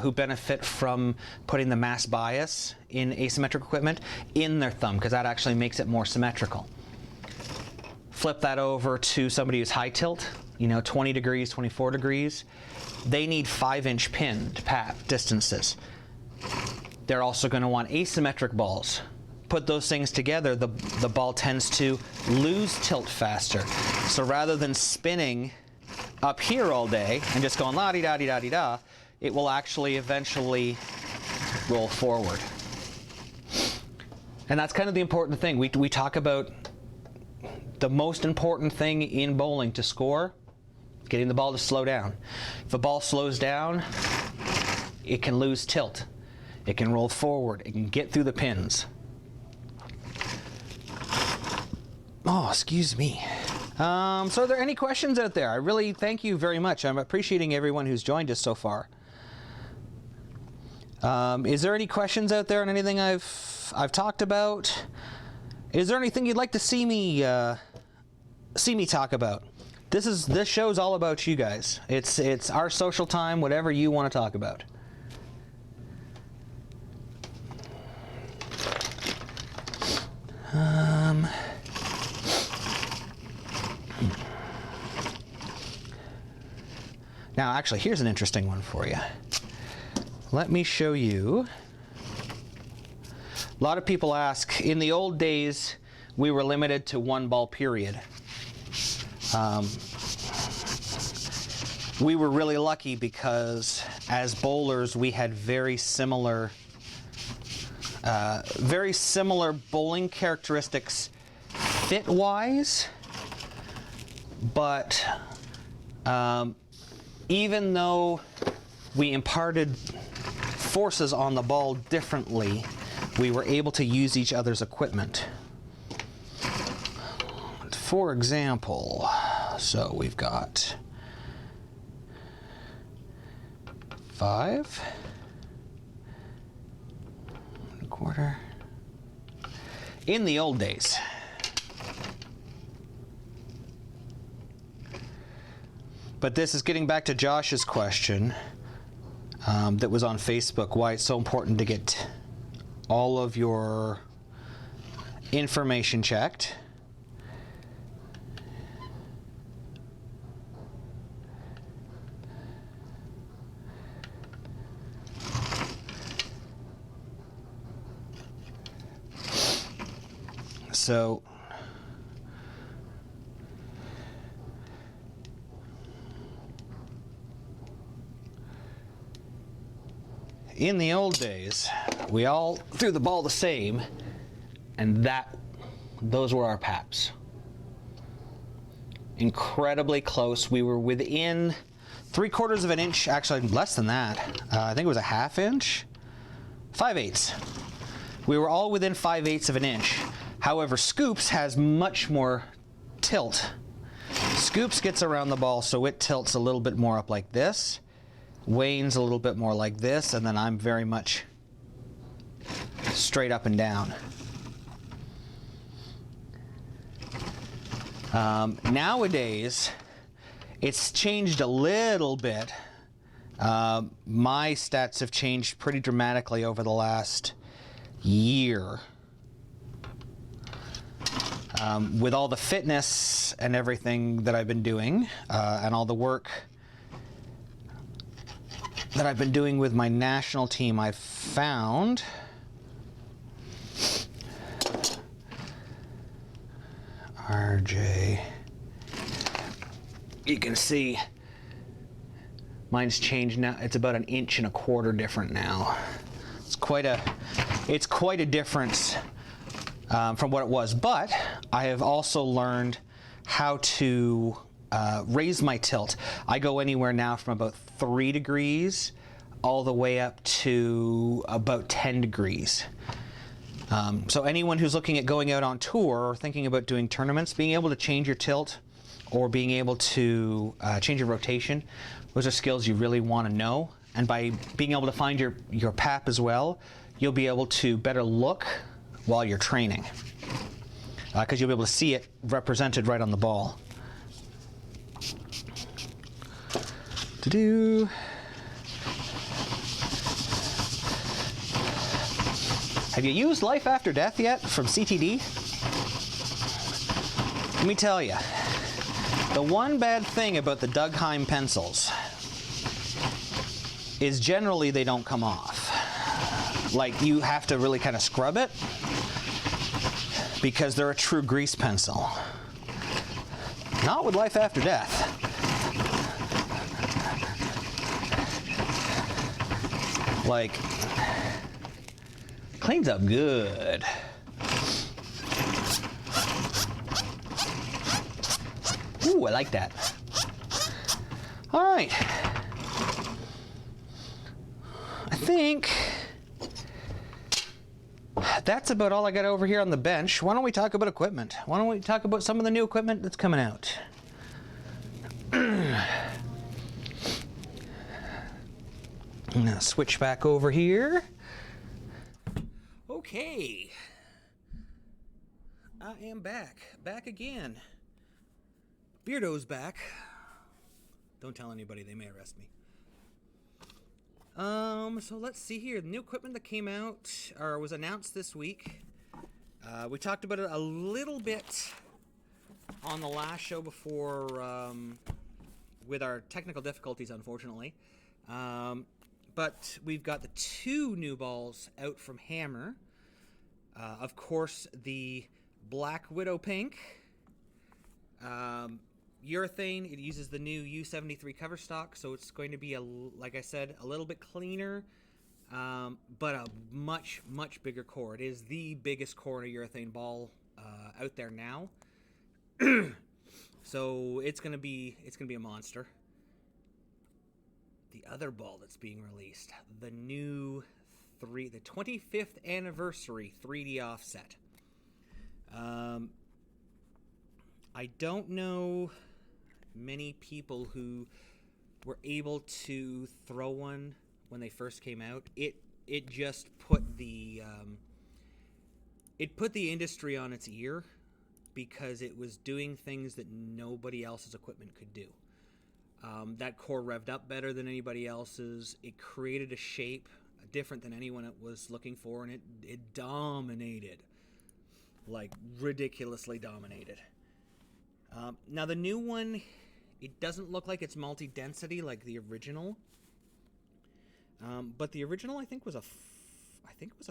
who benefit from putting the mass bias in asymmetric equipment in their thumb, because that actually makes it more symmetrical. Flip that over to somebody who's high tilt, you know, 20 degrees, 24 degrees. They need 5-inch pin to pap distances. They're also going to want asymmetric balls. Put those things together, the ball tends to lose tilt faster. So rather than spinning up here all day and just going la-di-da-di-da-di-da, it will actually eventually roll forward. And that's kind of the important thing. We talk about the most important thing in bowling to score, getting the ball to slow down. If a ball slows down, it can lose tilt. It can roll forward. It can get through the pins. Oh, excuse me. So are there any questions out there? I really thank you very much. I'm appreciating everyone who's joined us so far. Is there any questions out there on anything I've talked about? Is there anything you'd like to see me talk about? This show's all about you guys. It's our social time, whatever you want to talk about. Now, actually, here's an interesting one for you. Let me show you A lot of people ask, in the old days, we were limited to one ball period. We were really lucky because as bowlers, we had very similar bowling characteristics fit-wise, but even though we imparted forces on the ball differently, we were able to use each other's equipment. For example, so we've got 5 1/4. In the old days, but this is getting back to Josh's question that was on Facebook, why it's so important to get all of your information checked. So in the old days, we all threw the ball the same, and those were our PAPs. Incredibly close. We were within 3/4 of an inch, actually less than that. I think it was a 1/2 inch, 5/8. We were all within 5/8 of an inch. However, Scoops has much more tilt. Scoops gets around the ball, so it tilts a little bit more up like this. Wayne's a little bit more like this, and then I'm very much straight up and down. Nowadays, it's changed a little bit. My stats have changed pretty dramatically over the last year. With all the fitness and everything that I've been doing, and all the work that I've been doing with my national team, I've found RJ. You can see mine's changed now. It's about 1.25 inches different now. It's quite a difference from what it was, but I have also learned how to raise my tilt. I go anywhere now from about 3 degrees all the way up to about 10 degrees. So anyone who's looking at going out on tour or thinking about doing tournaments, being able to change your tilt or being able to change your rotation, those are skills you really want to know. And by being able to find your PAP as well, you'll be able to better look while you're training, because you'll be able to see it represented right on the ball. Have you used Life After Death yet from CTD? Let me tell you, the one bad thing about the Doug Heim pencils is generally they don't come off. Like, you have to really kind of scrub it because they're a true grease pencil. Not with Life After Death. Like, cleans up good. Ooh, I like that. All right. I think that's about all I got over here on the bench. Why don't we talk about equipment? Why don't we talk about some of the new equipment that's coming out? I'm gonna switch back over here. Okay. I am back again. Beardo's back. Don't tell anybody, they may arrest me. So let's see here. The new equipment that came out, or was announced this week. We talked about it a little bit on the last show before, with our technical difficulties, unfortunately. But we've got the 2 new balls out from Hammer. Of course, the Black Widow Pink. Urethane, it uses the new U73 cover stock, so it's going to be, like I said, a little bit cleaner, but a much, much bigger core. It is the biggest core in a urethane ball out there now. So it's gonna be a monster. The other ball that's being released, the 25th anniversary 3D offset. I don't know many people who were able to throw one when they first came out. It just put the industry on its ear, because it was doing things that nobody else's equipment could do. That core revved up better than anybody else's. It created a shape different than anyone was looking for, and it dominated, like ridiculously dominated. Now the new one, it doesn't look like it's multi-density like the original, but the original I think was a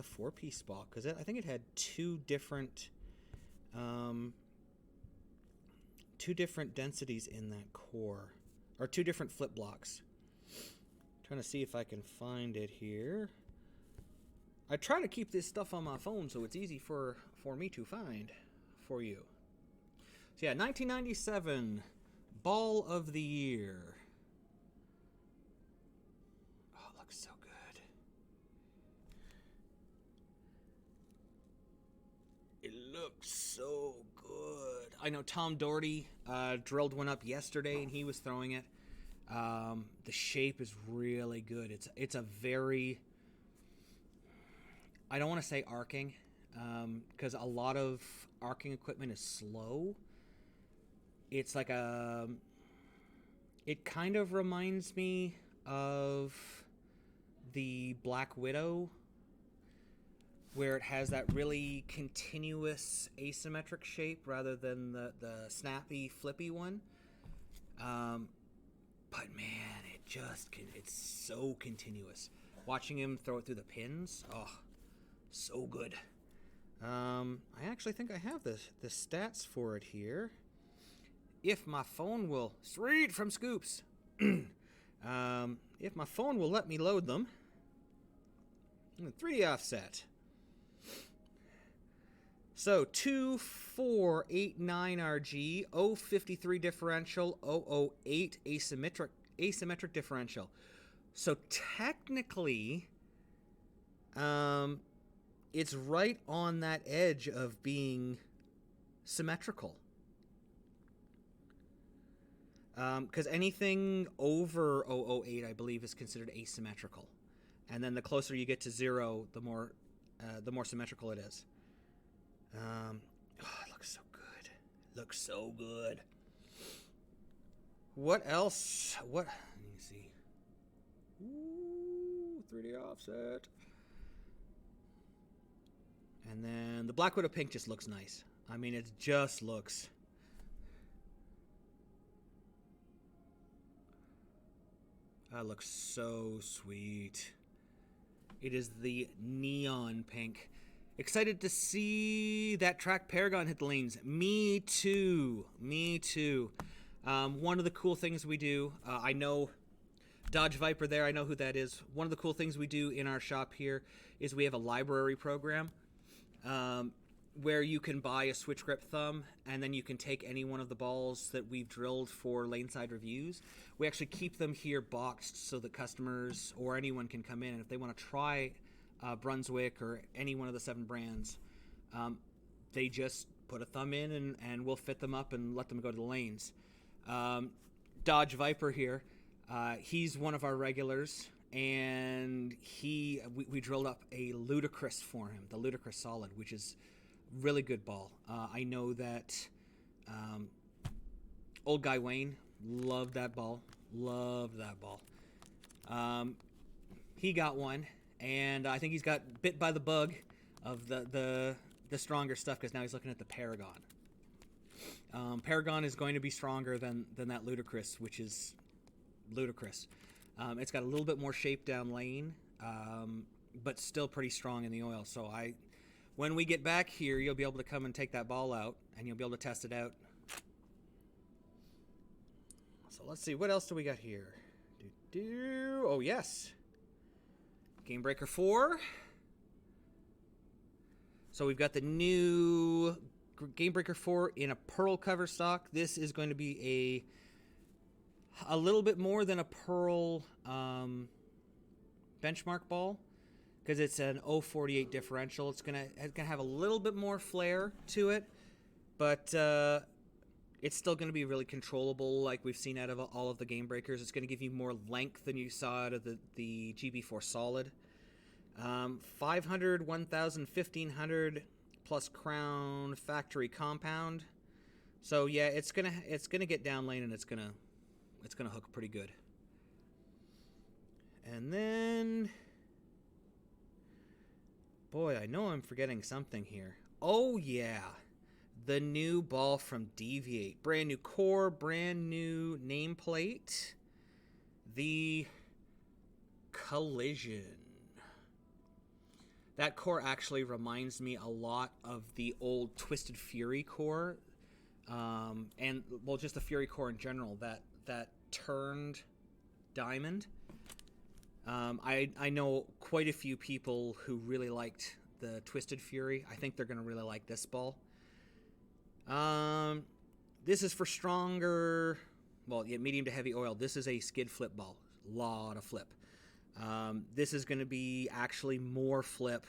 4-piece ball, because I think it had two different densities in that core, or two different flip blocks. Trying to see if I can find it here. I try to keep this stuff on my phone so it's easy for me to find for you. So yeah, 1997 Ball of the Year. Oh, it looks so good. It looks so good. I know Tom Doherty drilled one up yesterday, and he was throwing it. The shape is really good. It's a very, I don't want to say arcing, because a lot of arcing equipment is slow. It's like it kind of reminds me of the Black Widow, where it has that really continuous asymmetric shape rather than the snappy flippy one. But man, it's so continuous. Watching him throw it through the pins, oh, so good. I actually think I have the stats for it here. If my phone will, straight from Scoops. If my phone will let me load them. 3D offset. So 2489 RG, 053 differential, 008 asymmetric differential. So technically, it's right on that edge of being symmetrical. Because anything over 008, I believe, is considered asymmetrical, and then the closer you get to 0, the more symmetrical it is. Oh, it looks so good. Looks so good. What else? Let me see. Ooh, 3D offset. And then the Black Widow Pink just looks nice. I mean, it just looks. That looks so sweet. It is the neon pink. Excited to see that track Paragon hit the lanes. Me too. One of the cool things we do, I know Dodge Viper there, I know who that is. One of the cool things we do in our shop here is we have a library program where you can buy a switch grip thumb, and then you can take any one of the balls that we've drilled for laneside reviews. We actually keep them here boxed so that customers or anyone can come in, and if they want to try Brunswick or any one of the 7 brands, they just put a thumb in and we'll fit them up and let them go to the lanes. Dodge Viper here, he's one of our regulars, and we drilled up a Ludicrous for him, the Ludicrous Solid, which is really good ball. I know that old guy Wayne loved that ball. He got one, and I think he's got bit by the bug of the stronger stuff, because now he's looking at the Paragon. Paragon is going to be stronger than that Ludicrous, which is ludicrous. It's got a little bit more shape down lane, but still pretty strong in the oil. So when we get back here, you'll be able to come and take that ball out, and you'll be able to test it out. So let's see, what else do we got here? Oh, yes. Game Breaker 4. So we've got the new Game Breaker 4 in a pearl cover stock. This is going to be a little bit more than a pearl benchmark ball, because it's an 0.48 differential. It's gonna have a little bit more flair to it, but it's still going to be really controllable, like we've seen out of all of the Game Breakers. It's going to give you more length than you saw out of the GB4 Solid. 500, 1000, 1500 plus crown factory compound. So yeah, it's gonna get down lane, and it's gonna hook pretty good. And then, boy, I know I'm forgetting something here. Oh yeah, the new ball from Deviate. Brand new core, brand new nameplate. The Collision. That core actually reminds me a lot of the old Twisted Fury core, and well, just the Fury core in general. That turned diamond. I know quite a few people who really liked the Twisted Fury. I think they're going to really like this ball. This is for stronger, well, yeah, medium to heavy oil. This is a skid flip ball. Lot of flip. This is going to be actually more flip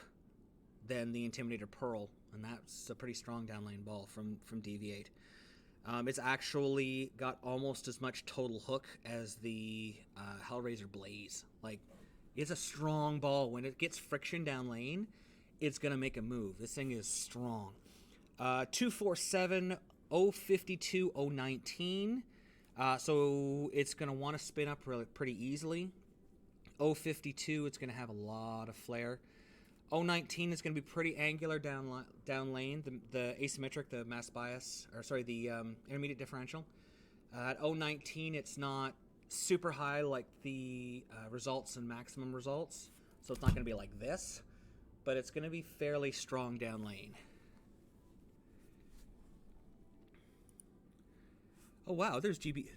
than the Intimidator Pearl, and that's a pretty strong downlane ball from Deviate. It's actually got almost as much total hook as the Hellraiser Blaze. Like, it's a strong ball. When it gets friction down lane, it's going to make a move. This thing is strong. 247, 052, 019. So it's going to want to spin up pretty easily. 052, it's going to have a lot of flare. 019 is going to be pretty angular down lane. The asymmetric, the mass bias, or sorry, the intermediate differential. At 019, it's not super high like the results and maximum results, so it's not going to be like this, but it's going to be fairly strong down lane. Oh wow, there's neat.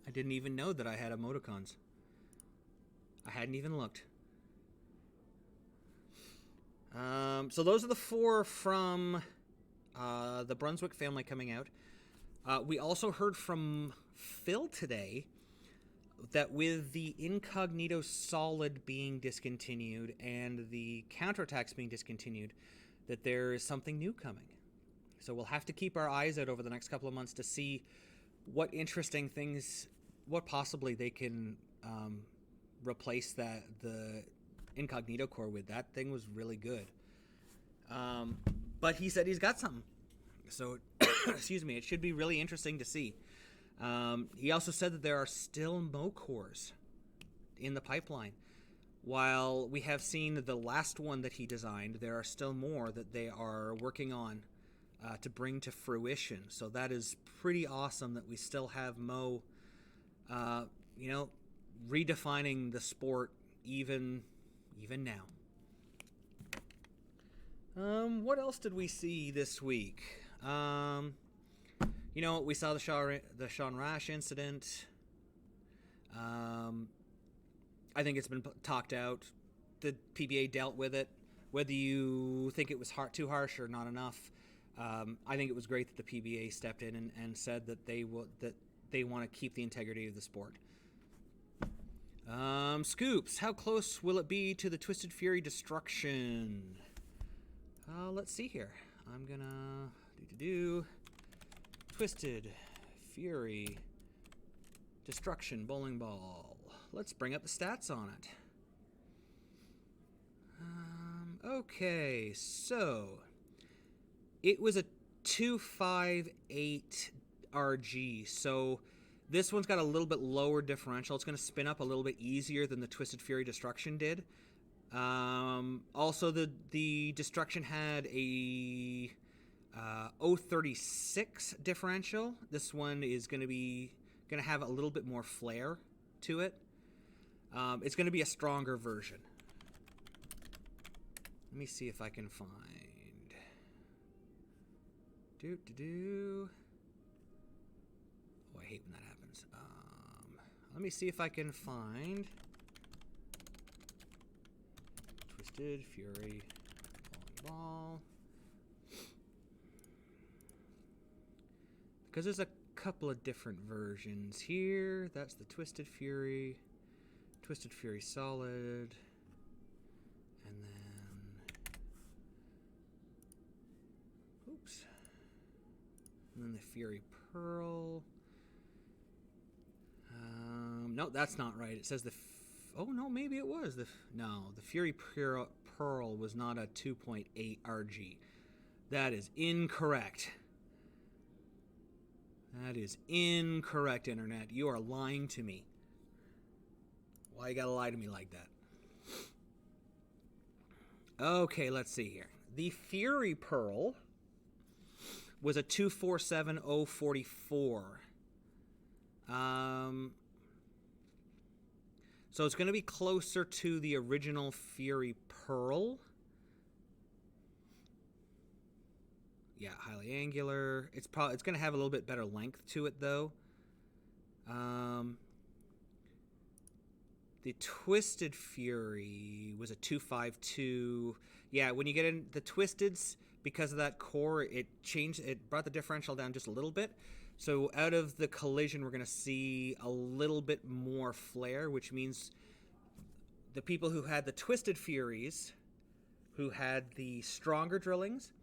I didn't even know that I had emoticons. I hadn't even looked. So those are the 4 from the Brunswick family coming out. We also heard from Phil today that with the Incognito Solid being discontinued and the counterattacks being discontinued, that there is something new coming. So we'll have to keep our eyes out over the next couple of months to see what interesting things, what possibly they can replace the Incognito core with. That thing was really good. But he said he's got something. So, excuse me, it should be really interesting to see. He also said that there are still Mo cores in the pipeline. While we have seen the last one that he designed, there are still more that they are working on to bring to fruition. So that is pretty awesome that we still have Mo, redefining the sport even now. What else did we see this week? We saw the Sean Rash incident. I think it's been talked out. The PBA dealt with it. Whether you think it was too harsh or not enough, I think it was great that the PBA stepped in and said that they want to keep the integrity of the sport. Scoops. How close will it be to the Twisted Fury destruction? Let's see here. I'm gonna do Twisted Fury destruction bowling ball. Let's bring up the stats on it. Okay, so it was a 258 RG. So this one's got a little bit lower differential. It's going to spin up a little bit easier than the Twisted Fury Destruction did. Also, the Destruction had a 036 differential. This one is going to have a little bit more flair to it. It's going to be a stronger version. Let me see if I can find... Oh, I hate when that happens. Let me see if I can find... Twisted Fury Ball. Because there's a couple of different versions here. That's the Twisted Fury Solid, and then the Fury Pearl. No, that's not right. It says oh no, maybe it was the Fury Pearl was not a 2.8 RG. That is incorrect. That is incorrect, Internet. You are lying to me. Why you gotta lie to me like that? Okay, let's see here. The Fury Pearl was a 247044. So it's going to be closer to the original Fury Pearl. Yeah, highly angular. It's going to have a little bit better length to it, though. The Twisted Fury was a 252. Yeah, when you get in the Twisteds, because of that core, it brought the differential down just a little bit. So out of the collision, we're going to see a little bit more flare, which means the people who had the Twisted Furies, who had the stronger drillings,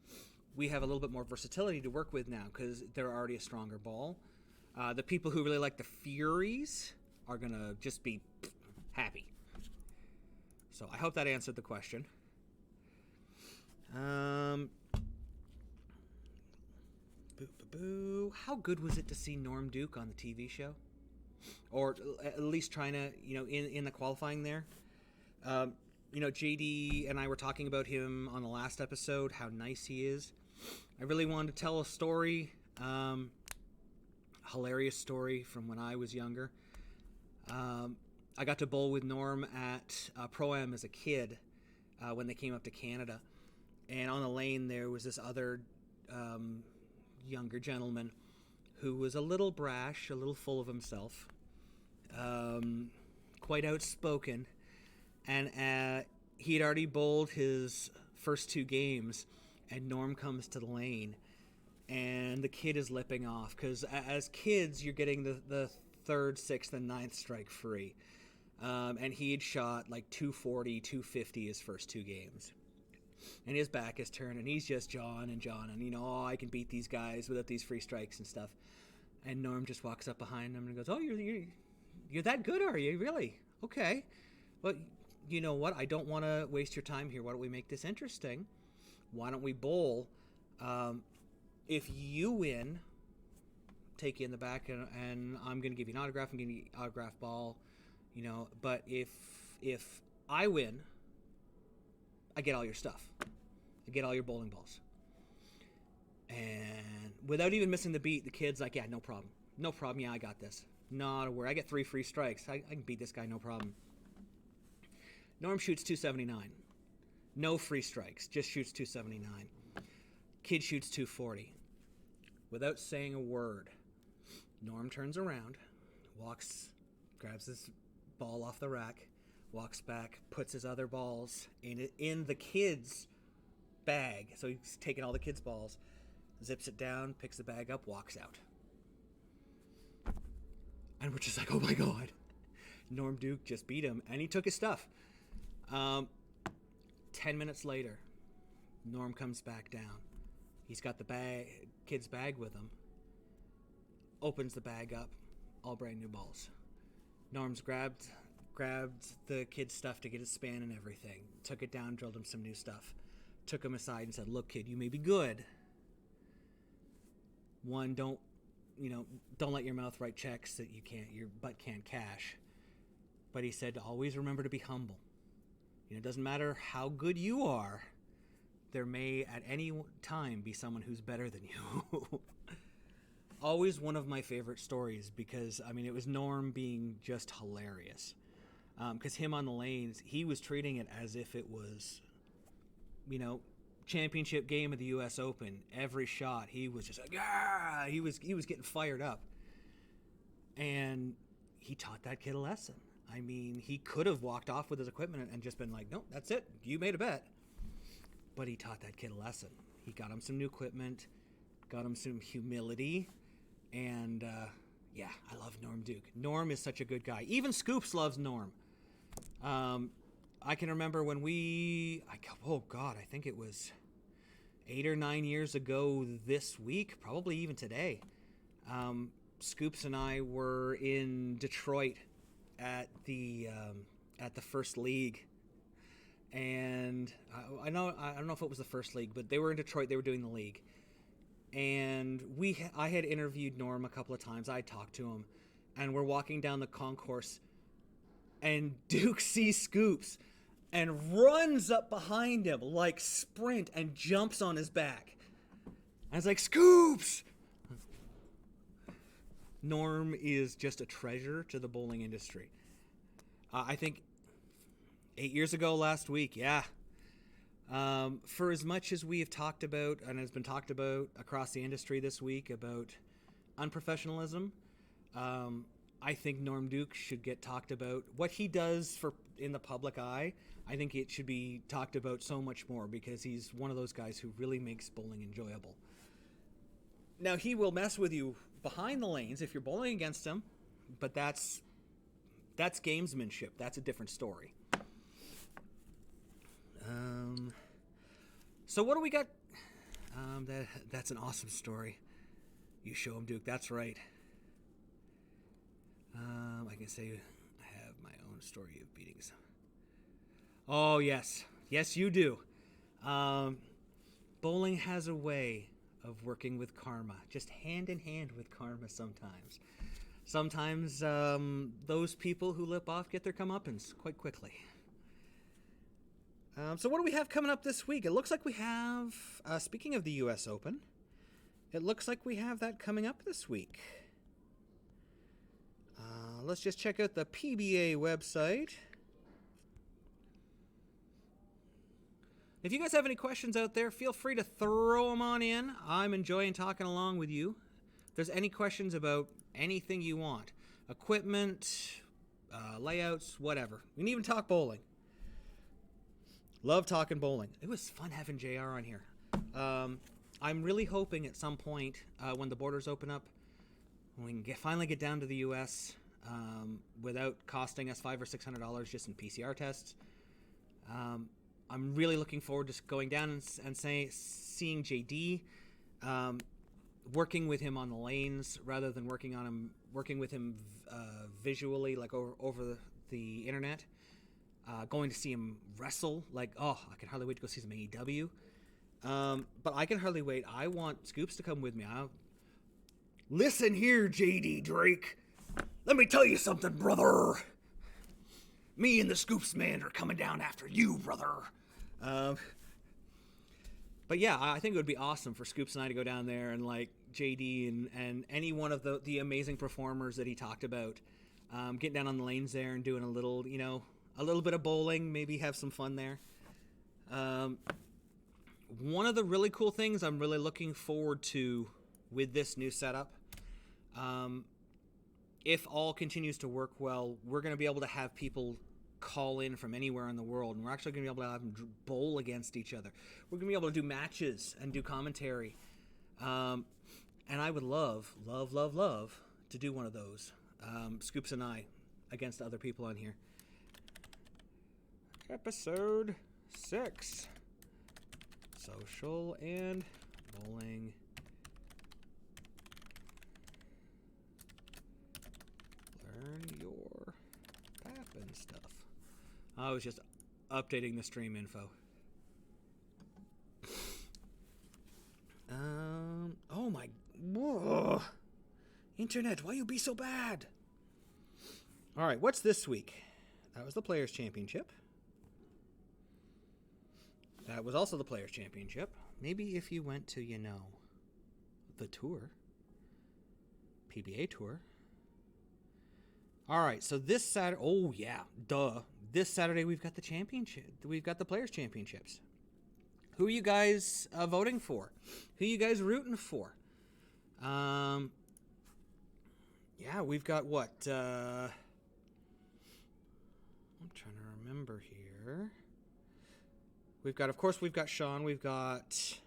we have a little bit more versatility to work with now because they're already a stronger ball. The people who really like the Furies are going to just be happy. So I hope that answered the question. How good was it to see Norm Duke on the TV show? Or at least trying to, in the qualifying there. JD and I were talking about him on the last episode, how nice he is. I really wanted to tell a story, hilarious story from when I was younger. I got to bowl with Norm at Pro-Am as a kid when they came up to Canada. And on the lane there was this other younger gentleman who was a little brash, a little full of himself, quite outspoken. And he had already bowled his first two games, and Norm comes to the lane, and the kid is lipping off, because as kids, you're getting the third, sixth, and ninth strike free. And he had shot like 240, 250 his first two games. And his back is turned, and he's just jawing, and I can beat these guys without these free strikes and stuff. And Norm just walks up behind him and goes, "Oh, you're that good, are you? Really? Okay. Well, you know what? I don't want to waste your time here. Why don't we make this interesting? Why don't we bowl? If you win, take you in the back, and I'm going to give you an autograph. I'm going to give you an autograph ball, But if I win, I get all your stuff. I get all your bowling balls." And without even missing the beat, the kid's like, "Yeah, no problem. No problem. Yeah, I got this. Not a worry. I get 3 free strikes. I can beat this guy, no problem." Norm shoots 279. No free strikes. Just shoots 279. Kid shoots 240. Without saying a word, Norm turns around, grabs his ball off the rack, walks back, puts his other balls in the kid's bag. So he's taking all the kids' balls, zips it down, picks the bag up, walks out. And we're just like, oh my God. Norm Duke just beat him, and he took his stuff. 10 minutes later, Norm comes back down. He's got the kid's bag with him. Opens the bag up, all brand new balls. Norm's grabbed the kid's stuff to get his span and everything. Took it down, drilled him some new stuff. Took him aside and said, "Look, kid, you may be good. One, don't let your mouth write checks that your butt can't cash." But he said to always remember to be humble. It doesn't matter how good you are. There may at any time be someone who's better than you. Always one of my favorite stories because, it was Norm being just hilarious. Because him on the lanes, he was treating it as if it was you know, championship game of the U.S. Open, every shot, he was just like, ah! He was getting fired up. And he taught that kid a lesson. I mean, he could have walked off with his equipment and just been like, nope, that's it. You made a bet. But he taught that kid a lesson. He got him some new equipment, got him some humility, and yeah, I love Norm Duke. Norm is such a good guy. Even Scoops loves Norm. I can remember when I think it was 8 or 9 years ago this week, probably even today. Scoops and I were in Detroit at the first league, and I don't know if it was the first league, but they were in Detroit. They were doing the league, and I had interviewed Norm a couple of times. I talked to him, and we're walking down the concourse, and Duke sees Scoops and runs up behind him like sprint and jumps on his back. I was like, Scoops! Norm is just a treasure to the bowling industry. I think 8 years ago last week, yeah. For as much as we have talked about, and has been talked about across the industry this week about unprofessionalism, I think Norm Duke should get talked about. What he does in the public eye, I think it should be talked about so much more, because he's one of those guys who really makes bowling enjoyable. Now, he will mess with you behind the lanes if you're bowling against him, but that's gamesmanship. That's a different story. So what do we got? That's an awesome story. You show him, Duke. That's right. I can say I have my own story of beating some. Oh, yes. Yes, you do. Bowling has a way of working with karma, just hand in hand with karma sometimes. Sometimes those people who lip off get their comeuppance quite quickly. So what do we have coming up this week? It looks like we have, speaking of the U.S. Open, it looks like we have that coming up this week. Let's just check out the PBA website. If you guys have any questions out there, feel free to throw them on in. I'm enjoying talking along with you. If there's any questions about anything you want, equipment, layouts, whatever. We can even talk bowling. Love talking bowling. It was fun having JR on here. I'm really hoping at some point when the borders open up, we can finally get down to the U.S. Without costing us $500 or $600 just in PCR tests. I'm really looking forward to going down and seeing JD, working with him on the lanes rather than working with him visually, like over the internet. Going to see him wrestle, like, oh, I can hardly wait to go see some AEW. But I can hardly wait. I want Scoops to come with me. Listen here, JD Drake. Let me tell you something, brother. Me and the Scoops man are coming down after you, brother. But yeah, I think it would be awesome for Scoops and I to go down there and like JD and any one of the amazing performers that he talked about, getting down on the lanes there and doing a little bit of bowling, maybe have some fun there. One of the really cool things I'm really looking forward to with this new setup, if all continues to work well, we're going to be able to have people call in from anywhere in the world, and we're actually going to be able to have them bowl against each other. We're going to be able to do matches and do commentary. And I would love to do one of those. Scoops and I against other people on here. Episode 6. Social and bowling. Learn your Pappin stuff. I was just updating the stream info. Oh my. Whoa. Internet, why you be so bad? All right, what's this week? That was the Players' Championship. That was also the Players' Championship. Maybe if you went to, the tour. PBA tour. All right, so this Saturday... Oh, yeah, duh. This Saturday, we've got the championship. We've got the Players' Championships. Who are you guys voting for? Who are you guys rooting for? Yeah, we've got what? I'm trying to remember here. Of course, we've got Sean. We've got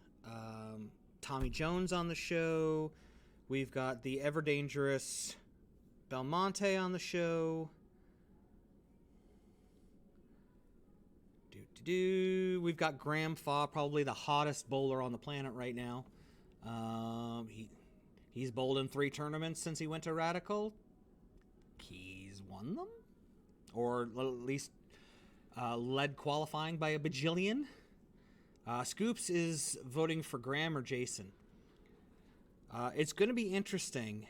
Tommy Jones on the show. We've got the ever dangerous Belmonte on the show. We've got Graham Faw, probably the hottest bowler on the planet right now. He's bowled in 3 tournaments since he went to Radical. He's won them, or at least led qualifying by a bajillion. Scoops is voting for Graham or Jason. It's going to be interesting,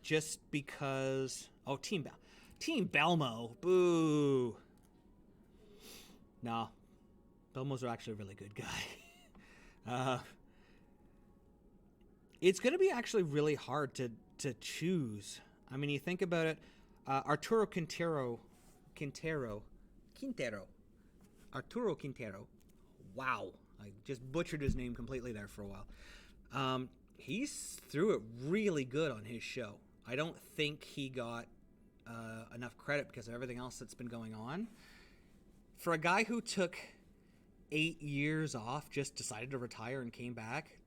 just because. Oh, Team Belmo, boo. No, Belmo's actually a really good guy. It's going to be actually really hard to choose. I mean, you think about it. Arturo Quintero. Arturo Quintero. Wow. I just butchered his name completely there for a while. He's threw it really good on his show. I don't think he got enough credit because of everything else that's been going on. For a guy who took 8 years off, just decided to retire and came back,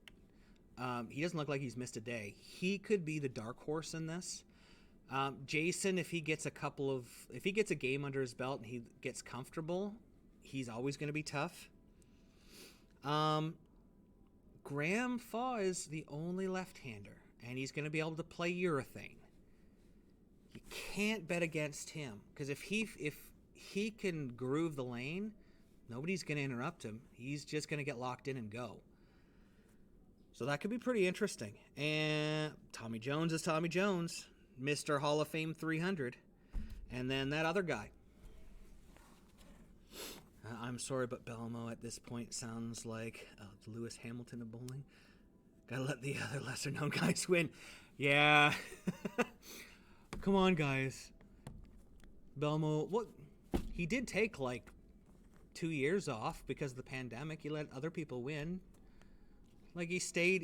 he doesn't look like he's missed a day. He could be the dark horse in this. Jason, if he gets a game under his belt and he gets comfortable, he's always going to be tough. Graham Faw is the only left-hander, and he's going to be able to play urethane. You can't bet against him, because if he can groove the lane, nobody's going to interrupt him. He's just going to get locked in and go. So that could be pretty interesting. And Tommy Jones is Tommy Jones, Mr. Hall of Fame 300. And then that other guy. I'm sorry, but Belmo at this point sounds like Lewis Hamilton of bowling. Gotta let the other lesser-known guys win. Yeah. Come on, guys. Belmo, what? He did take like 2 years off because of the pandemic. He let other people win. Like he stayed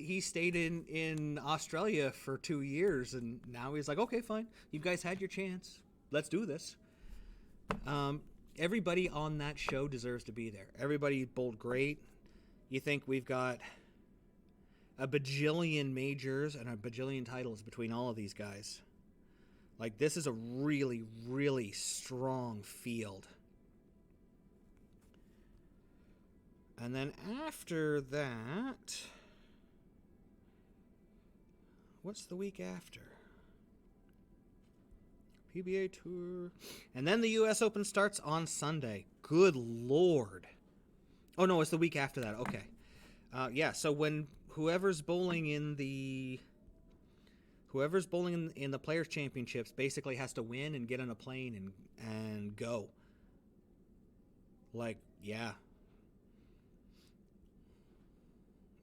in Australia for 2 years, and now he's like, okay, fine. You guys had your chance. Let's do this. Everybody on that show deserves to be there. Everybody bowled great. You think we've got a bajillion majors and a bajillion titles between all of these guys. Like, this is a really, really strong field. And then after that, what's the week after? PBA Tour. And then the U.S. Open starts on Sunday. Good Lord. Oh, no, it's the week after that. Okay. Yeah, so when whoever's bowling in the Players' Championships basically has to win and get on a plane and go. Like, yeah.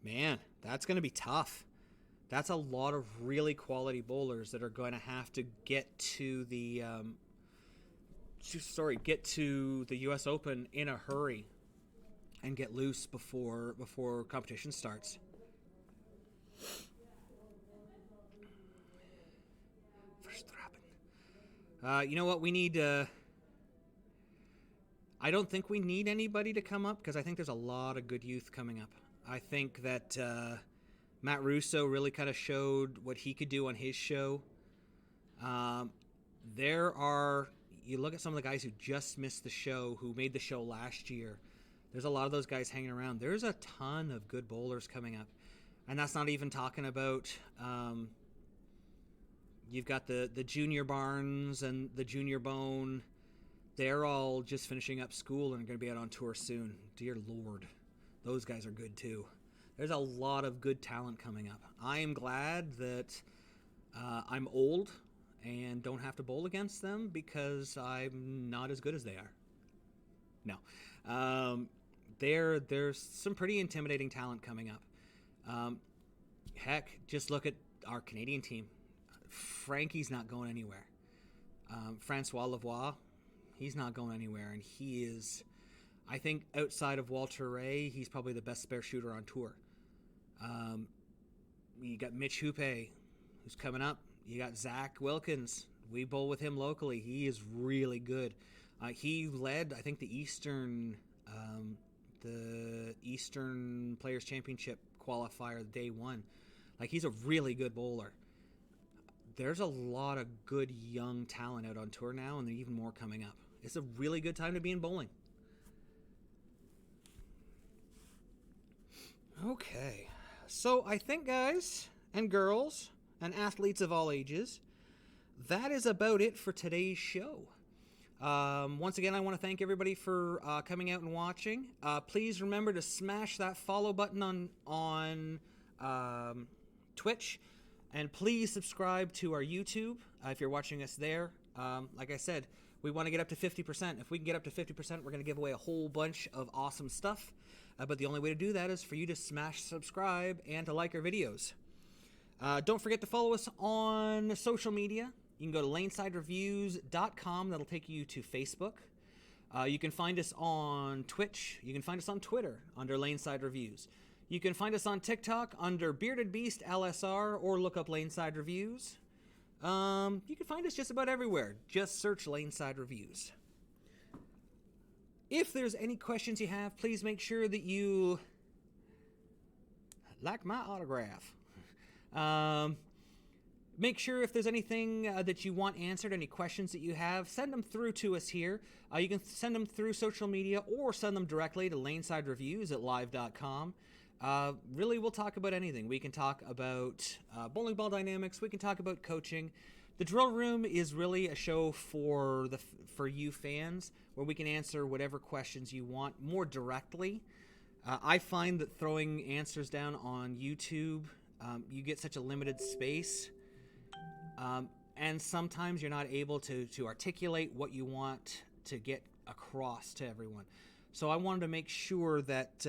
Man, that's going to be tough. That's a lot of really quality bowlers that are going to have to get to the U.S. Open in a hurry and get loose before competition starts. You know what? We need... I don't think we need anybody to come up because I think there's a lot of good youth coming up. I think that Matt Russo really kind of showed what he could do on his show. You look at some of the guys who just missed the show, who made the show last year. There's a lot of those guys hanging around. There's a ton of good bowlers coming up. And that's not even talking about... you've got the Junior Barnes and the Junior Bone. They're all just finishing up school and are going to be out on tour soon. Dear Lord. Those guys are good too. There's a lot of good talent coming up. I am glad that I'm old and don't have to bowl against them because I'm not as good as they are. No. There's some pretty intimidating talent coming up. Heck, just look at our Canadian team. Frankie's not going anywhere. Francois Lavoie, he's not going anywhere, and he is I think outside of Walter Ray, he's probably the best spare shooter on tour. You got Mitch Hoope, who's coming up. You got Zach Wilkins. We bowl with him locally. He is really good. He led, I think, the Eastern Players Championship qualifier day one. Like, he's a really good bowler. There's a lot of good young talent out on tour now, and there's even more coming up. It's a really good time to be in bowling. Okay, so I think, guys and girls and athletes of all ages, that is about it for today's show. Once again, I want to thank everybody for coming out and watching. Please remember to smash that follow button on Twitch, and please subscribe to our YouTube if you're watching us there. Like I said, we want to get up to 50%. If we can get up to 50%, we're going to give away a whole bunch of awesome stuff. But the only way to do that is for you to smash subscribe and to like our videos. Don't forget to follow us on social media. You can go to lanesidereviews.com. That'll take you to Facebook. You can find us on Twitch. You can find us on Twitter under Laneside Reviews. You can find us on TikTok under Bearded Beast LSR, or look up Laneside Reviews. You can find us just about everywhere. Just search Laneside Reviews. If there's any questions you have, please make sure that you like my autograph. Make sure if there's anything that you want answered, any questions that you have, send them through to us here. You can send them through social media or send them directly to lanesidereviews@live.com. Really, we'll talk about anything. We can talk about bowling ball dynamics. We can talk about coaching. The Drill Room is really a show for you fans, where we can answer whatever questions you want more directly. I find that throwing answers down on YouTube, you get such a limited space, and sometimes you're not able to articulate what you want to get across to everyone. So I wanted to make sure that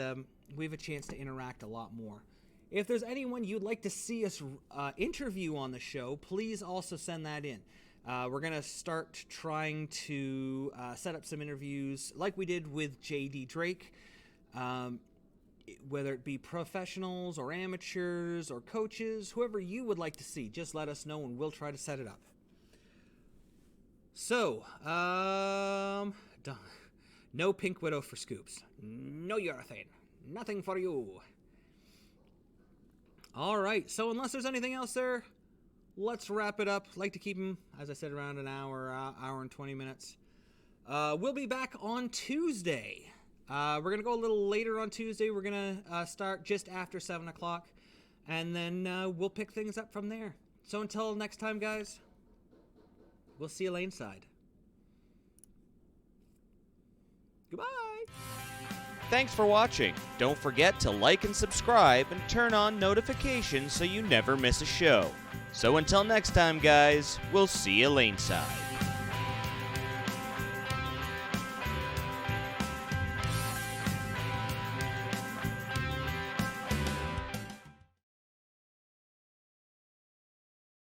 we have a chance to interact a lot more. If there's anyone you'd like to see us interview on the show, please also send that in. We're going to start trying to set up some interviews like we did with J.D. Drake, whether it be professionals or amateurs or coaches, whoever you would like to see, just let us know and we'll try to set it up. So, no Pink Widow for scoops. No urethane. Nothing for you. All right, so unless there's anything else there, let's wrap it up. Like to keep them, as I said, around an hour and 20 minutes. We'll be back on Tuesday. We're going to go a little later on Tuesday. We're going to start just after 7 o'clock, and then we'll pick things up from there. So until next time, guys, we'll see you laneside. Goodbye. Thanks for watching. Don't forget to like and subscribe and turn on notifications so you never miss a show. So until next time, guys, we'll see you laneside.